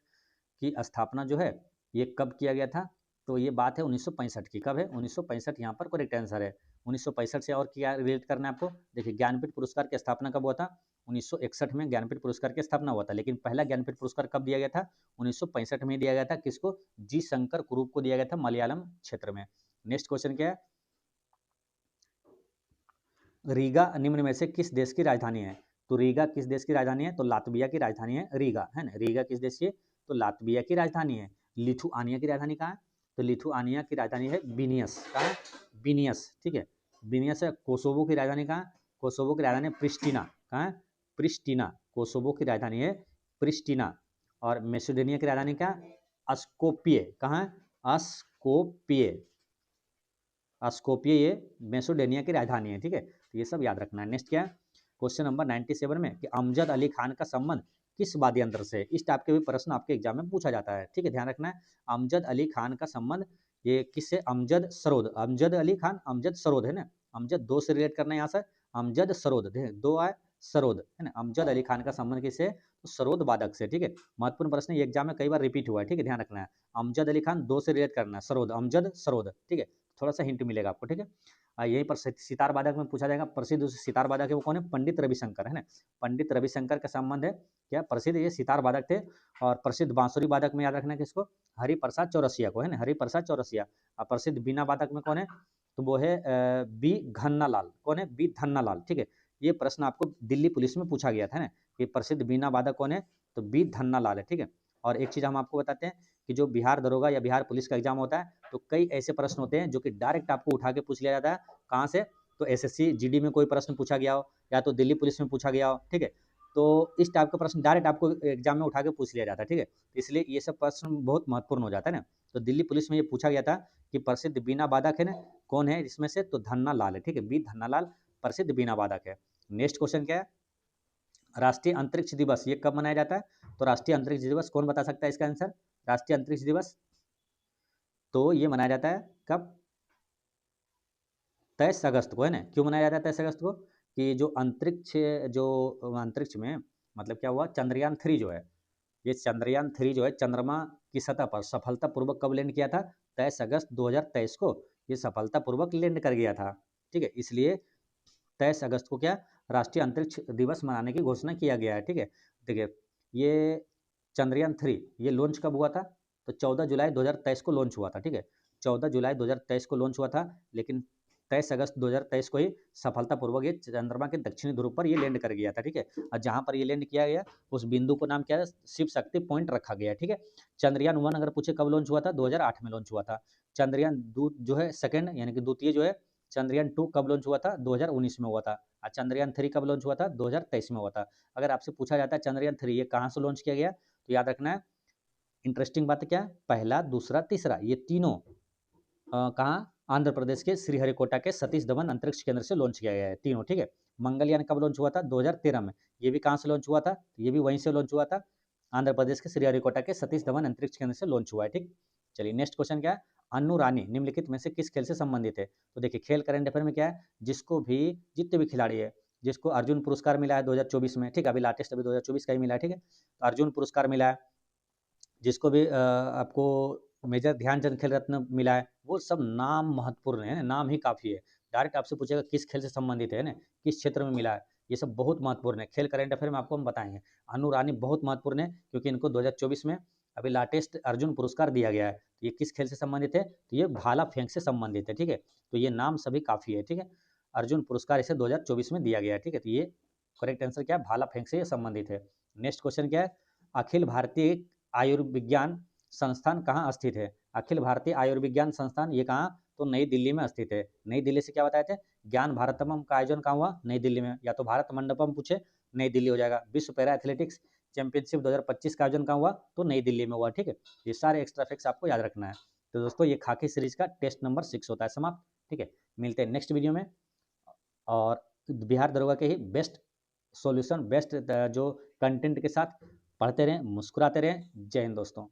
की स्थापना जो है ये कब किया गया था? तो ये बात है 1965 की। कब है? 1965 यहाँ पर करेक्ट आंसर है। 1965 से और क्या रिलेट करना है आपको? देखिए ज्ञानपीठ पुरस्कार की स्थापना कब हुआ था? 1961 में ज्ञानपीठ पुरस्कार की स्थापना हुआ था। लेकिन पहला ज्ञानपीठ पुरस्कार कब दिया गया था? 1965 में दिया गया था। किसको? जी शंकर कुरूप को दिया गया था, मलयालम क्षेत्र में। नेक्स्ट क्वेश्चन क्या है? रीगा निम्न में से किस देश की राजधानी है? तो रीगा किस देश की राजधानी है? तो लातविया की राजधानी है रीगा, है ना। रीगा किस देश की? तो लातविया की राजधानी है। लिथुआनिया की राजधानी कहाँ है? तो लिथुआनिया की राजधानी है विनियस। कहाँ है? विनियस, ठीक है, विनियस है। कोसोवो की राजधानी कहाँ है? कोसोवो की राजधानी प्रिस्टिना। कहाँ है? प्रिस्टिना। कोसोवो की राजधानी है प्रिस्टिना। और मैसेडोनिया की राजधानी क्या? अस्कोपिये। कहाँ है? अस्कोपिये। स्कोपिये ये मैसेडोनिया की राजधानी है, ठीक है। तो ये सब याद रखना है। नेक्स्ट क्या है? क्वेश्चन नंबर 97 में कि अमजद अली खान का संबंध किस वाद्य यंत्र से? इस टाइप के भी प्रश्न आपके एग्जाम में पूछा जाता है, ठीक है, ध्यान रखना है। अमजद अली खान का संबंध ये किससे? अमजद सरोद, अमजद अली खान, अमजद सरोद है ना। अमजद दो से रिलेट करना है यहाँ से, अमजद सरोद, दो आए सरोद, है ना। अमजद अली खान का संबंध किससे? तो सरोद वादक से, ठीक है। महत्वपूर्ण प्रश्न ये एग्जाम में कई बार रिपीट हुआ है, ठीक है, ध्यान रखना है। अमजद अली खान दो से रिलेट करना है, सरोद, अमजद सरोद, ठीक है। थोड़ा सा हिंट मिलेगा आपको, ठीक है। यहीं पर सितार वादक में पूछा जाएगा। प्रसिद्ध सितार वादक है वो कौन है? पंडित रविशंकर, है ना। पंडित रविशंकर का संबंध है क्या? प्रसिद्ध ये सितार वादक थे। और प्रसिद्ध बांसुरी वादक में याद रखना किसको? हरिप्रसाद चौरसिया को, है ना, हरिप्रसाद चौरसिया। और प्रसिद्ध बीना वादक में कौन है? तो वो है बी धन्नालाल। कौन है? बी धन्नालाल, ठीक है। ये प्रश्न आपको दिल्ली पुलिस में पूछा गया था ना, कि प्रसिद्ध बीना वादक कौन है? तो बी धन्नालाल है, ठीक है। और एक चीज हम आपको बताते हैं कि जो बिहार दरोगा या बिहार पुलिस का एग्जाम होता है तो कई ऐसे प्रश्न होते हैं जो कि डायरेक्ट आपको उठा के पूछ लिया जाता है। कहाँ से? तो एसएससी जीडी में कोई प्रश्न पूछा गया हो, या तो दिल्ली पुलिस में पूछा गया हो, ठीक है। तो इस टाइप का प्रश्न डायरेक्ट आपको एग्जाम में उठा के पूछ लिया जाता है, ठीक है। इसलिए ये सब प्रश्न बहुत महत्वपूर्ण हो जाता है ना। तो दिल्ली पुलिस में ये पूछा गया था कि प्रसिद्ध बीना वादक है ना, कौन है इसमें से? तो धन्ना लाल है, ठीक है, बी धन्ना लाल प्रसिद्ध बीना वादक है। नेक्स्ट क्वेश्चन क्या है? राष्ट्रीय अंतरिक्ष दिवस ये कब मनाया जाता है? तो राष्ट्रीय अंतरिक्ष दिवस कौन बता सकता है इसका आंसर? राष्ट्रीय अंतरिक्ष दिवस तो ये मनाया जाता है कब? 23 अगस्त को, है ना। क्यों मनाया जाता है 23 अगस्त को? कि जो अंतरिक्ष में मतलब क्या हुआ, चंद्रयान 3 जो है, ये चंद्रयान 3 जो है चंद्रमा की सतह पर सफलतापूर्वक कब लैंड किया था? 23 अगस्त 2023 को ये सफलतापूर्वक लैंड कर गया था, ठीक है। इसलिए 23 अगस्त को क्या राष्ट्रीय अंतरिक्ष दिवस मनाने की घोषणा किया गया है, ठीक है। देखिए ये चंद्रयान 3 ये लॉन्च कब हुआ था? तो 14 जुलाई 2023 को लॉन्च हुआ था, ठीक है। 14 जुलाई 2023 को लॉन्च हुआ था, लेकिन 23 अगस्त 2023 को ही सफलतापूर्वक ये चंद्रमा के दक्षिणी ध्रुव पर ये लैंड कर गया था, ठीक है। और जहाँ पर ये लैंड किया गया उस बिंदु को नाम क्या है? शिव शक्ति पॉइंट रखा गया, ठीक है। चंद्रयान 1 अगर पूछे कब लॉन्च हुआ था? 2008 में लॉन्च हुआ था। चंद्रयान जो है सेकंड यानी कि द्वितीय जो है चंद्रयान 2 कब लॉन्च हुआ था? 2019 में हुआ था। और चंद्रयान 3 कब लॉन्च हुआ था? 2023 में हुआ था। अगर आपसे पूछा जाता है चंद्रयान 3 ये कहाँ से लॉन्च किया गया, तो याद रखना है इंटरेस्टिंग बात क्या है, पहला, दूसरा, तीसरा, ये तीनों कहाँ आंध्र प्रदेश के श्रीहरिकोटा के सतीश धवन अंतरिक्ष केंद्र से लॉन्च किया गया है तीनों, ठीक है। मंगलयान कब लॉन्च हुआ था? 2013 में। ये भी कहाँ से लॉन्च हुआ था? ये भी वहीं से लॉन्च हुआ था, आंध्र प्रदेश के श्रीहरिकोटा के सतीश धवन अंतरिक्ष केंद्र से लॉन्च हुआ है, ठीक। चलिए नेक्स्ट क्वेश्चन क्या है? अन्नू रानी निम्नलिखित में से किस खेल से संबंधित है? तो देखिए खेल करंट अफेयर में क्या है, जिसको भी जितने भी खिलाड़ी है, जिसको अर्जुन पुरस्कार मिला है 2024 में, ठीक है, अभी लेटेस्ट अभी 2024 का ही मिला है, ठीक है, तो अर्जुन पुरस्कार मिला है, जिसको भी आपको मेजर ध्यानचंद खेल रत्न मिला है, वो सब नाम महत्वपूर्ण है, नाम ही काफ़ी है। डायरेक्ट आपसे पूछेगा किस खेल से संबंधित है ना, किस क्षेत्र में मिला है, ये सब बहुत महत्वपूर्ण है। खेल करंट अफेयर में आपको हम बताएंगे। अनु रानी बहुत महत्वपूर्ण है क्योंकि इनको 2024 में अभी लेटेस्ट अर्जुन पुरस्कार दिया गया है। तो ये किस खेल से संबंधित है? तो ये भाला फेंक से संबंधित है, ठीक है। तो ये नाम सभी काफ़ी है, ठीक है। अर्जुन पुरस्कार इसे 2024 में दिया गया है, ठीक है। तो ये करेक्ट आंसर क्या है? भाला फेंक से संबंधित है। नेक्स्ट क्वेश्चन क्या है? अखिल भारतीय आयुर्विज्ञान संस्थान कहाँ स्थित है? अखिल भारतीय आयुर्विज्ञान संस्थान ये कहाँ? तो नई दिल्ली में स्थित है। नई दिल्ली से क्या बताए थे? ज्ञान भारतम का आयोजन कहाँ हुआ? नई दिल्ली में। या तो भारत मंडपम पूछे, नई दिल्ली हो जाएगा। विश्व पैरा एथलेटिक्स चैंपियनशिप 2025 का आयोजन कहाँ हुआ? तो नई दिल्ली में हुआ, ठीक है। ये सारे एक्स्ट्रा फैक्ट्स आपको याद रखना है। तो दोस्तों ये खाकी सीरीज का टेस्ट नंबर 6 होता है समाप्त, ठीक है। मिलते हैं नेक्स्ट वीडियो में, और बिहार दरोगा के ही बेस्ट सॉल्यूशन, बेस्ट जो कंटेंट के साथ पढ़ते रहें, मुस्कुराते रहें। जय हिंद दोस्तों।